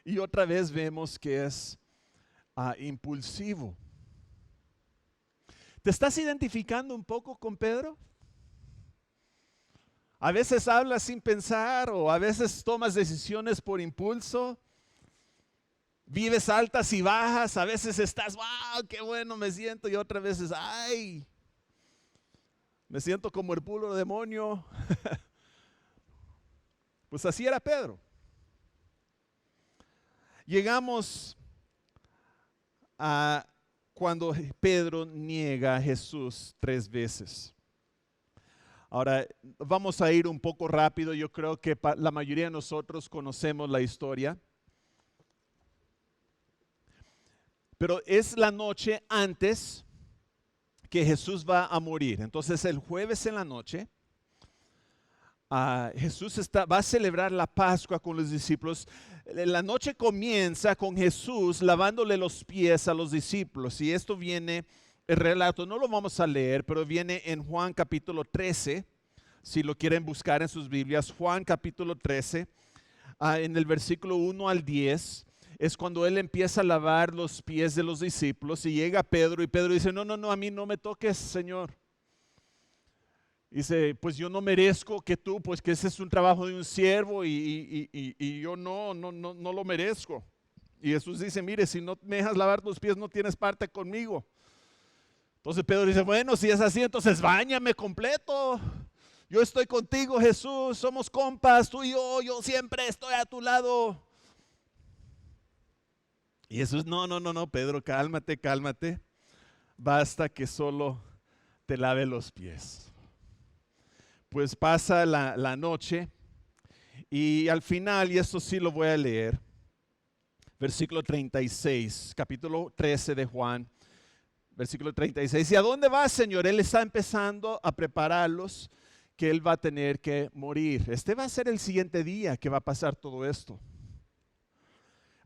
Y otra vez vemos que es impulsivo. ¿Te estás identificando un poco con Pedro? A veces hablas sin pensar o a veces tomas decisiones por impulso. Vives altas y bajas, a veces estás, wow, qué bueno me siento, y otras veces, ay, me siento como el puro demonio. Pues así era Pedro. Llegamos a cuando Pedro niega a Jesús 3 veces. Ahora, vamos a ir un poco rápido, yo creo que la mayoría de nosotros conocemos la historia. Pero es la noche antes que Jesús va a morir. Entonces el jueves en la noche, Jesús va a celebrar la Pascua con los discípulos. La noche comienza con Jesús lavándole los pies a los discípulos. Y esto viene, el relato, no lo vamos a leer, pero viene en Juan capítulo 13. Si lo quieren buscar en sus Biblias, Juan capítulo 13, en el versículo 1 al 10. Es cuando él empieza a lavar los pies de los discípulos y llega Pedro y Pedro dice, no, a mí no me toques, Señor. Dice, pues yo no merezco que tú, pues que ese es un trabajo de un siervo y yo no lo merezco. Y Jesús dice, mire, si no me dejas lavar tus pies no tienes parte conmigo. Entonces Pedro dice, bueno, si es así, entonces báñame completo. Yo estoy contigo, Jesús, somos compas, tú y yo siempre estoy a tu lado. Y Jesús, no, Pedro, cálmate. Basta que solo te lave los pies. Pues pasa la noche y al final, y esto sí lo voy a leer, versículo 36, capítulo 13 de Juan, versículo 36. ¿Y a dónde va, Señor? Él está empezando a prepararlos, que él va a tener que morir. Este va a ser el siguiente día que va a pasar todo esto.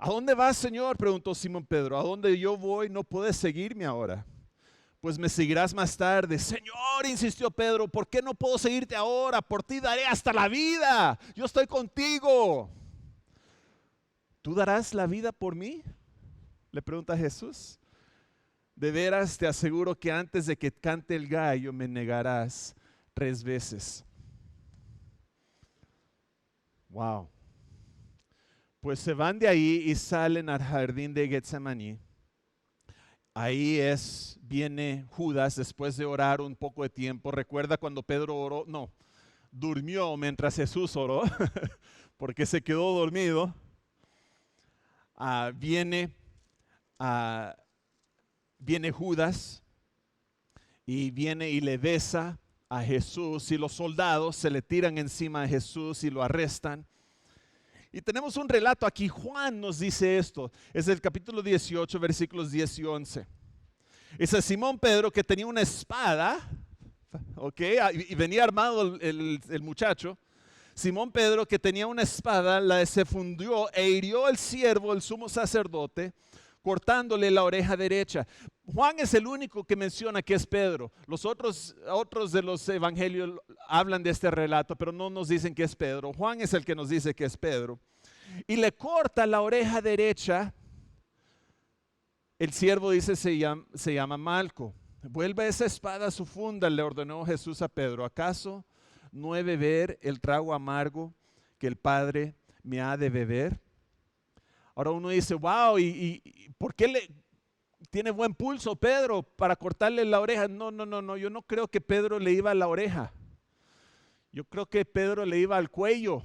¿A dónde vas, Señor?, preguntó Simón Pedro. ¿A dónde yo voy no puedes seguirme ahora? Pues me seguirás más tarde. Señor, insistió Pedro, ¿por qué no puedo seguirte ahora? Por ti daré hasta la vida. Yo estoy contigo. ¿Tú darás la vida por mí?, le pregunta Jesús. De veras te aseguro que antes de que cante el gallo me negarás 3 veces. Wow. Pues se van de ahí y salen al jardín de Getsemaní. Ahí viene Judas después de orar un poco de tiempo. Recuerda cuando Pedro oró, durmió mientras Jesús oró, porque se quedó dormido. Viene Judas y viene y le besa a Jesús y los soldados se le tiran encima a Jesús y lo arrestan. Y tenemos un relato aquí, Juan nos dice esto, es el capítulo 18, versículos 10 y 11. Es a Simón Pedro que tenía una espada, y venía armado el muchacho. Simón Pedro que tenía una espada, la se fundió e hirió al siervo, el sumo sacerdote, cortándole la oreja derecha. Juan es el único que menciona que es Pedro. Los otros de los evangelios hablan de este relato, pero no nos dicen que es Pedro. Juan es el que nos dice que es Pedro. Y le corta la oreja derecha. El siervo dice se llama Malco. Vuelve esa espada a su funda, le ordenó Jesús a Pedro. ¿Acaso no he beber el trago amargo que el Padre me ha de beber? Ahora uno dice, wow, ¿y por qué tiene buen pulso Pedro para cortarle la oreja? No, yo no creo que Pedro le iba a la oreja. Yo creo que Pedro le iba al cuello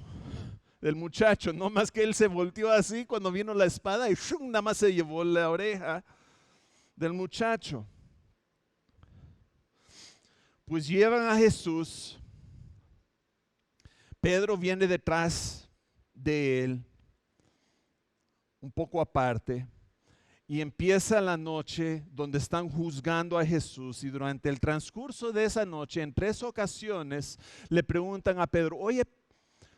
del muchacho, no más que él se volteó así cuando vino la espada y ¡shum!, nada más se llevó la oreja del muchacho. Pues llevan a Jesús. Pedro viene detrás de él, un poco aparte, y empieza la noche donde están juzgando a Jesús, y durante el transcurso de esa noche, en 3 ocasiones, le preguntan a Pedro, oye,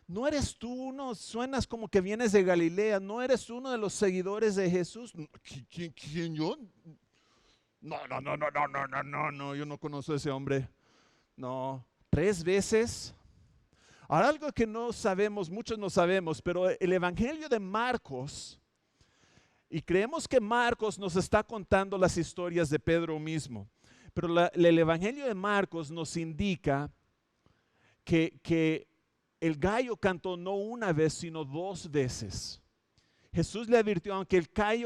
¿no eres tú uno? Suenas como que vienes de Galilea. ¿No eres uno de los seguidores de Jesús? ¿Quién yo? No, yo no conozco a ese hombre. No, 3 veces. Ahora algo que no sabemos, muchos no sabemos, pero el Evangelio de Marcos, y creemos que Marcos nos está contando las historias de Pedro mismo, pero el Evangelio de Marcos nos indica que el gallo cantó no una vez, sino 2 veces. Jesús le advirtió,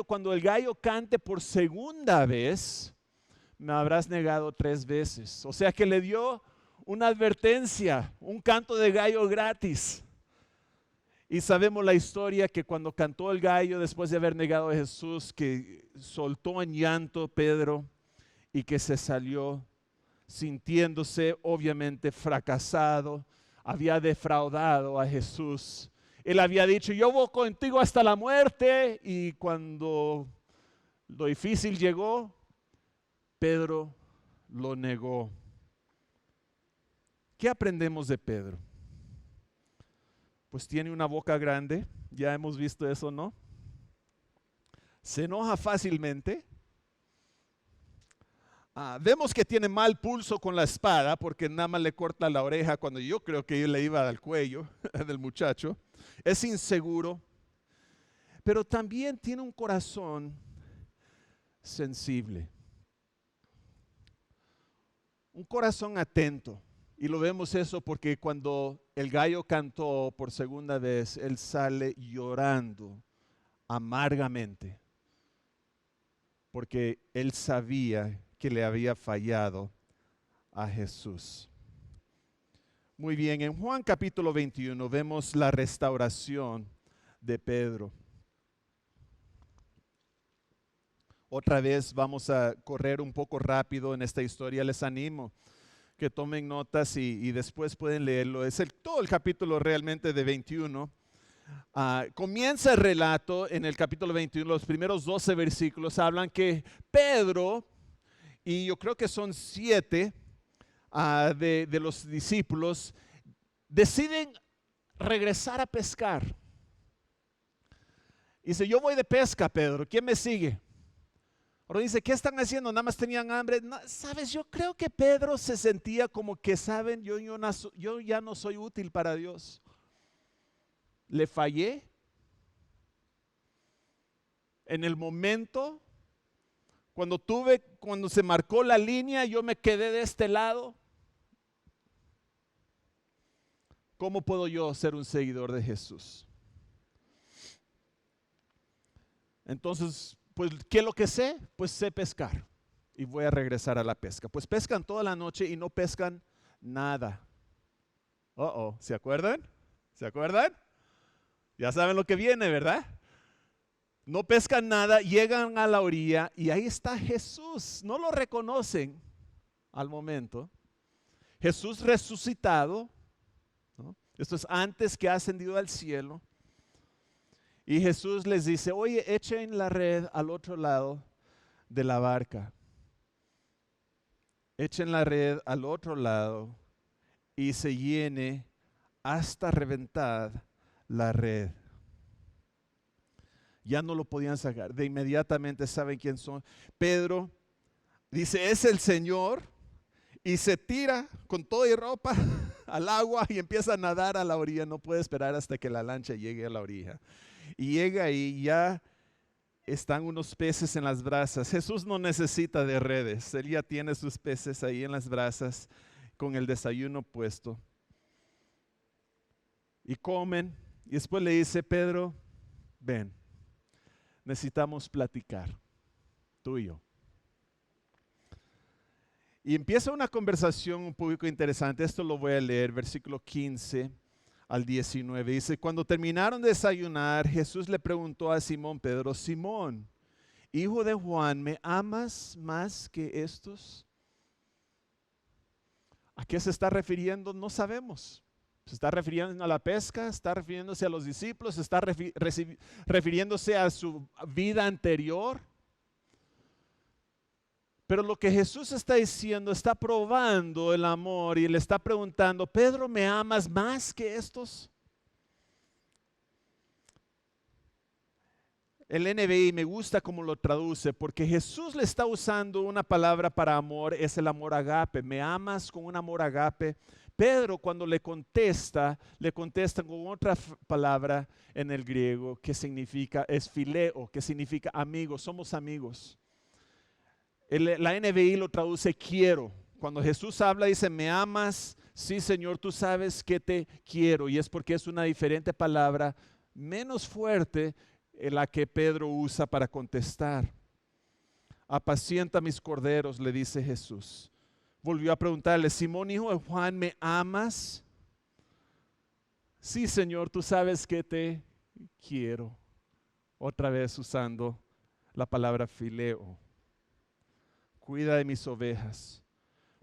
cuando el gallo cante por segunda vez, me habrás negado 3 veces. O sea que le dio una advertencia, un canto de gallo gratis. Y sabemos la historia que cuando cantó el gallo, después de haber negado a Jesús, que soltó en llanto Pedro y que se salió sintiéndose obviamente fracasado, había defraudado a Jesús. Él había dicho, yo voy contigo hasta la muerte, y cuando lo difícil llegó, Pedro lo negó. ¿Qué aprendemos de Pedro? Pues tiene una boca grande, ya hemos visto eso, ¿no? Se enoja fácilmente. Vemos que tiene mal pulso con la espada, porque nada más le corta la oreja cuando yo creo que le iba al cuello del muchacho. Es inseguro, pero también tiene un corazón sensible, un corazón atento. Y lo vemos eso porque cuando el gallo cantó por segunda vez, él sale llorando amargamente, porque él sabía que le había fallado a Jesús. Muy bien, en Juan capítulo 21 vemos la restauración de Pedro. Otra vez vamos a correr un poco rápido en esta historia. Les animo que tomen notas y después pueden leerlo. Es todo el capítulo realmente de 21. Comienza el relato en el capítulo 21, los primeros 12 versículos hablan que Pedro, y yo creo que son 7 de los discípulos, deciden regresar a pescar. Dice, yo voy de pesca, Pedro, ¿quién me sigue? Ahora dice, ¿qué están haciendo? Nada más tenían hambre. No, ¿sabes? Yo creo que Pedro se sentía como que, ¿saben? Yo ya no soy útil para Dios. Le fallé. En el momento, cuando se marcó la línea, yo me quedé de este lado. ¿Cómo puedo yo ser un seguidor de Jesús? Entonces, pues, ¿qué es lo que sé? Pues sé pescar y voy a regresar a la pesca. Pues pescan toda la noche y no pescan nada. ¿Se acuerdan? ¿Se acuerdan? Ya saben lo que viene, ¿verdad? No pescan nada, llegan a la orilla y ahí está Jesús. No lo reconocen al momento. Jesús resucitado, ¿no? Esto es antes que ha ascendido al cielo. Y Jesús les dice, oye, echen la red al otro lado de la barca. Echen la red al otro lado y se llene hasta reventar la red. Ya no lo podían sacar. De inmediatamente saben quién son. Pedro dice, es el Señor, y se tira con toda y ropa al agua y empieza a nadar a la orilla. No puede esperar hasta que la lancha llegue a la orilla. Y llega ahí, ya están unos peces en las brasas. Jesús no necesita de redes, él ya tiene sus peces ahí en las brasas con el desayuno puesto. Y comen, y después le dice, Pedro, ven, necesitamos platicar, tú y yo. Y empieza una conversación un poco interesante. Esto lo voy a leer, versículo 15 al 19. Dice, cuando terminaron de desayunar, Jesús le preguntó a Simón Pedro, Simón, hijo de Juan, ¿me amas más que estos? ¿A qué se está refiriendo? No sabemos. Se está refiriendo a la pesca, está refiriéndose a los discípulos, está refiriéndose a su vida anterior. Pero lo que Jesús está diciendo, está probando el amor y le está preguntando, Pedro, ¿me amas más que estos? El NBI me gusta cómo lo traduce, porque Jesús le está usando una palabra para amor, es el amor agape. Me amas con un amor agape. Pedro, cuando le contesta con otra palabra en el griego que significa, es phileo, que significa amigo, somos amigos. La NBI lo traduce quiero. Cuando Jesús habla dice, me amas, sí Señor, tú sabes que te quiero. Y es porque es una diferente palabra, menos fuerte, la que Pedro usa para contestar. Apacienta mis corderos, le dice Jesús. Volvió a preguntarle, Simón, hijo de Juan, ¿me amas? Sí, Señor, tú sabes que te quiero. Otra vez usando la palabra fileo. Cuida de mis ovejas.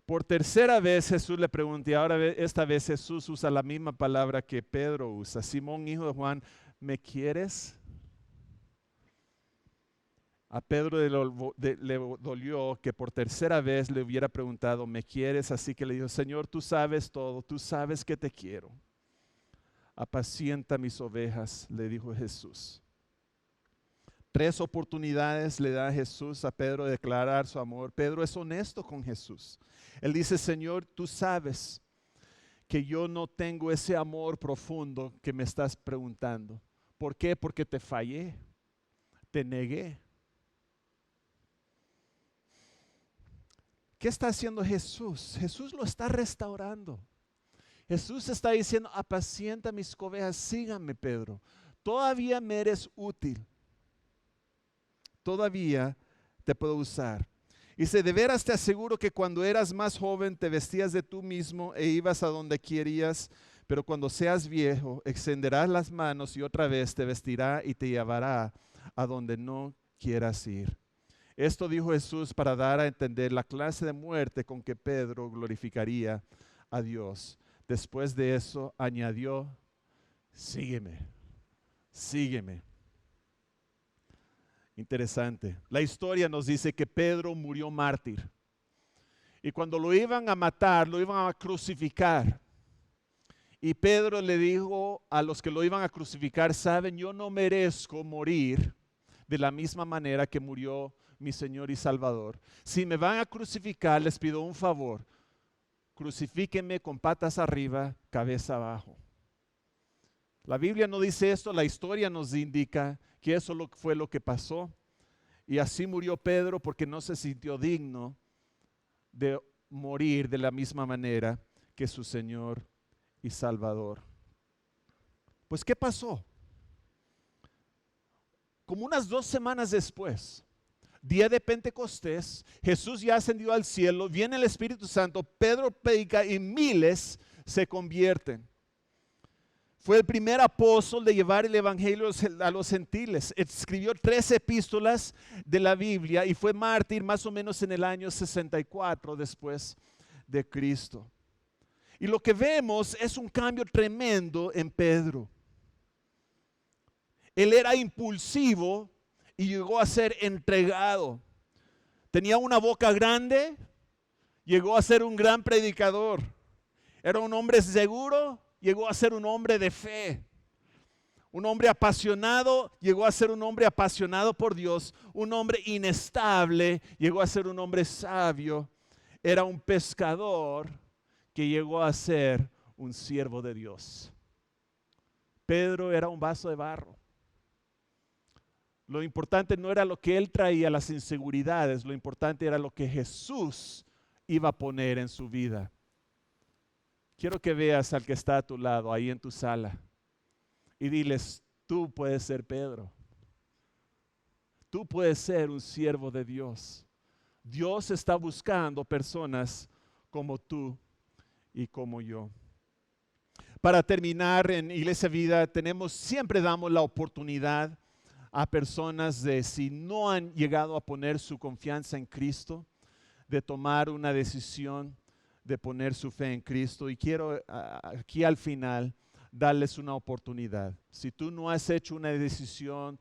Por tercera vez Jesús le pregunta, y ahora esta vez Jesús usa la misma palabra que Pedro usa. Simón, hijo de Juan, ¿me quieres? A Pedro le dolió que por tercera vez le hubiera preguntado, ¿me quieres? Así que le dijo, Señor, tú sabes todo, tú sabes que te quiero. Apacienta mis ovejas, le dijo Jesús. 3 oportunidades le da Jesús a Pedro de declarar su amor. Pedro es honesto con Jesús. Él dice, Señor, tú sabes que yo no tengo ese amor profundo que me estás preguntando. ¿Por qué? Porque te fallé, te negué. ¿Qué está haciendo Jesús? Jesús lo está restaurando. Jesús está diciendo, apacienta mis ovejas, síganme, Pedro. Todavía me eres útil. Todavía te puedo usar. Dice, de veras te aseguro que cuando eras más joven te vestías de tú mismo e ibas a donde querías, pero cuando seas viejo extenderás las manos y otra vez te vestirá y te llevará a donde no quieras ir. Esto dijo Jesús para dar a entender la clase de muerte con que Pedro glorificaría a Dios. Después de eso añadió, sígueme, sígueme. Interesante. La historia nos dice que Pedro murió mártir. Y cuando lo iban a matar, lo iban a crucificar. Y Pedro le dijo a los que lo iban a crucificar, saben, yo no merezco morir de la misma manera que murió mi Señor y Salvador. Si me van a crucificar, les pido un favor. Crucifíquenme con patas arriba, cabeza abajo. La Biblia no dice esto, la historia nos indica que eso fue lo que pasó. Y así murió Pedro porque no se sintió digno de morir de la misma manera que su Señor y Salvador. Pues, ¿qué pasó? Como unas 2 semanas después, día de Pentecostés, Jesús ya ascendió al cielo, viene el Espíritu Santo, Pedro predica y miles se convierten. Fue el primer apóstol de llevar el evangelio a los gentiles. Escribió 3 epístolas de la Biblia y fue mártir más o menos en el año 64 después de Cristo. Y lo que vemos es un cambio tremendo en Pedro. Él era impulsivo y llegó a ser entregado. Tenía una boca grande, llegó a ser un gran predicador. Era un hombre seguro, llegó a ser un hombre de fe. Un hombre apasionado, llegó a ser un hombre apasionado por Dios. Un hombre inestable, llegó a ser un hombre sabio. Era un pescador que llegó a ser un siervo de Dios. Pedro era un vaso de barro. Lo importante no era lo que él traía, las inseguridades, lo importante era lo que Jesús iba a poner en su vida. Quiero que veas al que está a tu lado, ahí en tu sala, y diles, tú puedes ser Pedro. Tú puedes ser un siervo de Dios. Dios está buscando personas como tú y como yo. Para terminar, en Iglesia Vida siempre damos la oportunidad a personas de, si no han llegado a poner su confianza en Cristo, de tomar una decisión de poner su fe en Cristo. Y quiero aquí al final darles una oportunidad. Si tú no has hecho una decisión,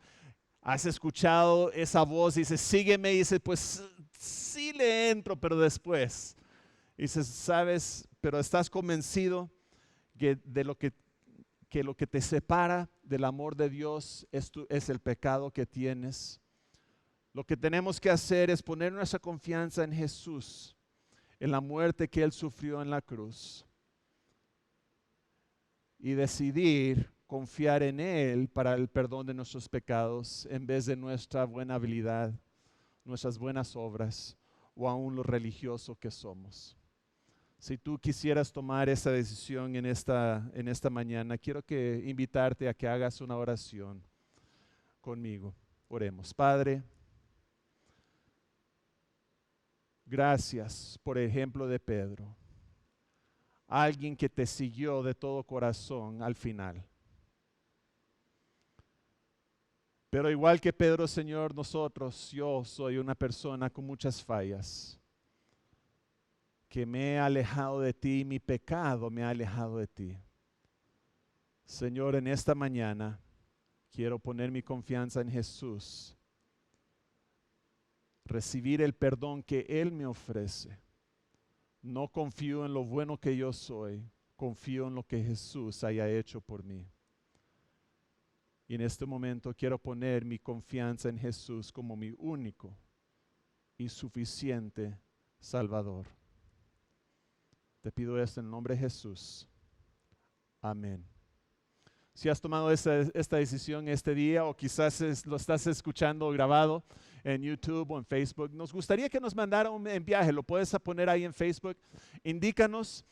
has escuchado esa voz y dices, sígueme, y dices, pues sí le entro, pero después. Y dices, sabes, pero estás convencido que lo que te separa del amor de Dios es el pecado que tienes. Lo que tenemos que hacer es poner nuestra confianza en Jesús, en la muerte que Él sufrió en la cruz, y decidir confiar en Él para el perdón de nuestros pecados en vez de nuestra buena habilidad, nuestras buenas obras o aún lo religioso que somos. Si tú quisieras tomar esa decisión en esta mañana, quiero invitarte a que hagas una oración conmigo. Oremos. Padre, gracias por el ejemplo de Pedro, alguien que te siguió de todo corazón al final. Pero igual que Pedro, Señor, yo soy una persona con muchas fallas, que me he alejado de ti, mi pecado me ha alejado de ti. Señor, en esta mañana quiero poner mi confianza en Jesús, recibir el perdón que Él me ofrece. No confío en lo bueno que yo soy, confío en lo que Jesús haya hecho por mí. Y en este momento quiero poner mi confianza en Jesús como mi único y suficiente Salvador. Te pido esto en el nombre de Jesús. Amén. Si has tomado esta decisión este día, o quizás lo estás escuchando grabado en YouTube o en Facebook, nos gustaría que nos mandara un mensaje. Lo puedes poner ahí en Facebook. Indícanos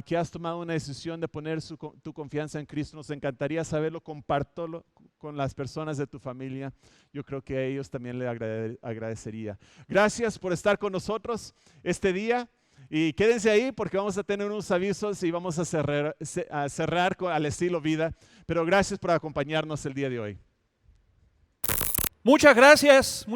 que has tomado una decisión de poner tu confianza en Cristo. Nos encantaría saberlo. Compártelo con las personas de tu familia. Yo creo que a ellos también le agradecería. Gracias por estar con nosotros este día. Y quédense ahí porque vamos a tener unos avisos y vamos a cerrar al estilo vida. Pero gracias por acompañarnos el día de hoy. Muchas gracias a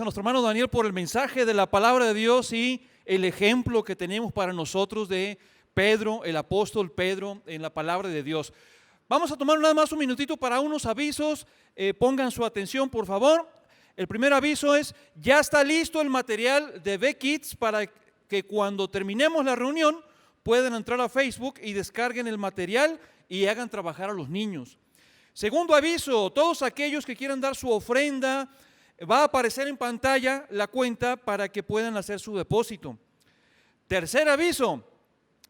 nuestro hermano Daniel por el mensaje de la palabra de Dios y el ejemplo que tenemos para nosotros de Pedro, el apóstol Pedro, en la palabra de Dios. Vamos a tomar nada más un minutito para unos avisos. Pongan su atención, por favor. El primer aviso es: ya está listo el material de B-Kids para que cuando terminemos la reunión puedan entrar a Facebook y descarguen el material y hagan trabajar a los niños. Segundo aviso: todos aquellos que quieran dar su ofrenda, va a aparecer en pantalla la cuenta para que puedan hacer su depósito. Tercer aviso: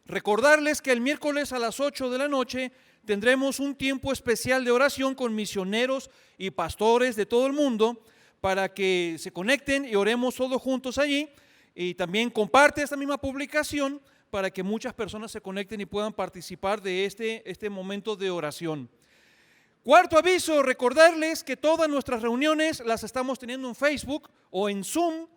recordarles que el miércoles a las 8 de la noche tendremos un tiempo especial de oración con misioneros y pastores de todo el mundo para que se conecten y oremos todos juntos allí. Y también comparte esta misma publicación para que muchas personas se conecten y puedan participar de este momento de oración. Cuarto aviso: recordarles que todas nuestras reuniones las estamos teniendo en Facebook o en Zoom.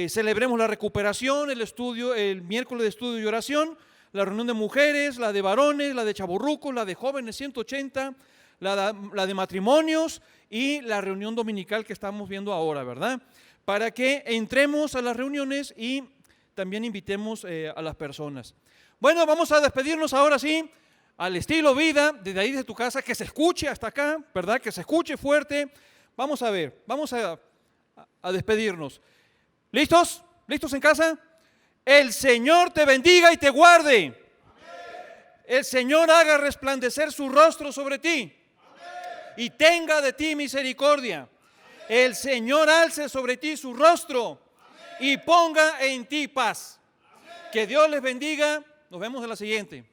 Celebremos la recuperación, el miércoles de estudio y oración, la reunión de mujeres, la de varones, la de chavorrucos, la de jóvenes 180, la de matrimonios y la reunión dominical que estamos viendo ahora, ¿verdad? Para que entremos a las reuniones y también invitemos a las personas. Bueno, vamos a despedirnos ahora sí, al estilo vida, desde ahí de tu casa, que se escuche hasta acá, ¿verdad? Que se escuche fuerte. Vamos a despedirnos. ¿Listos? ¿Listos en casa? El Señor te bendiga y te guarde. Amén. El Señor haga resplandecer su rostro sobre ti. Amén. Y tenga de ti misericordia. Amén. El Señor alce sobre ti su rostro. Amén. Y ponga en ti paz. Amén. Que Dios les bendiga. Nos vemos en la siguiente.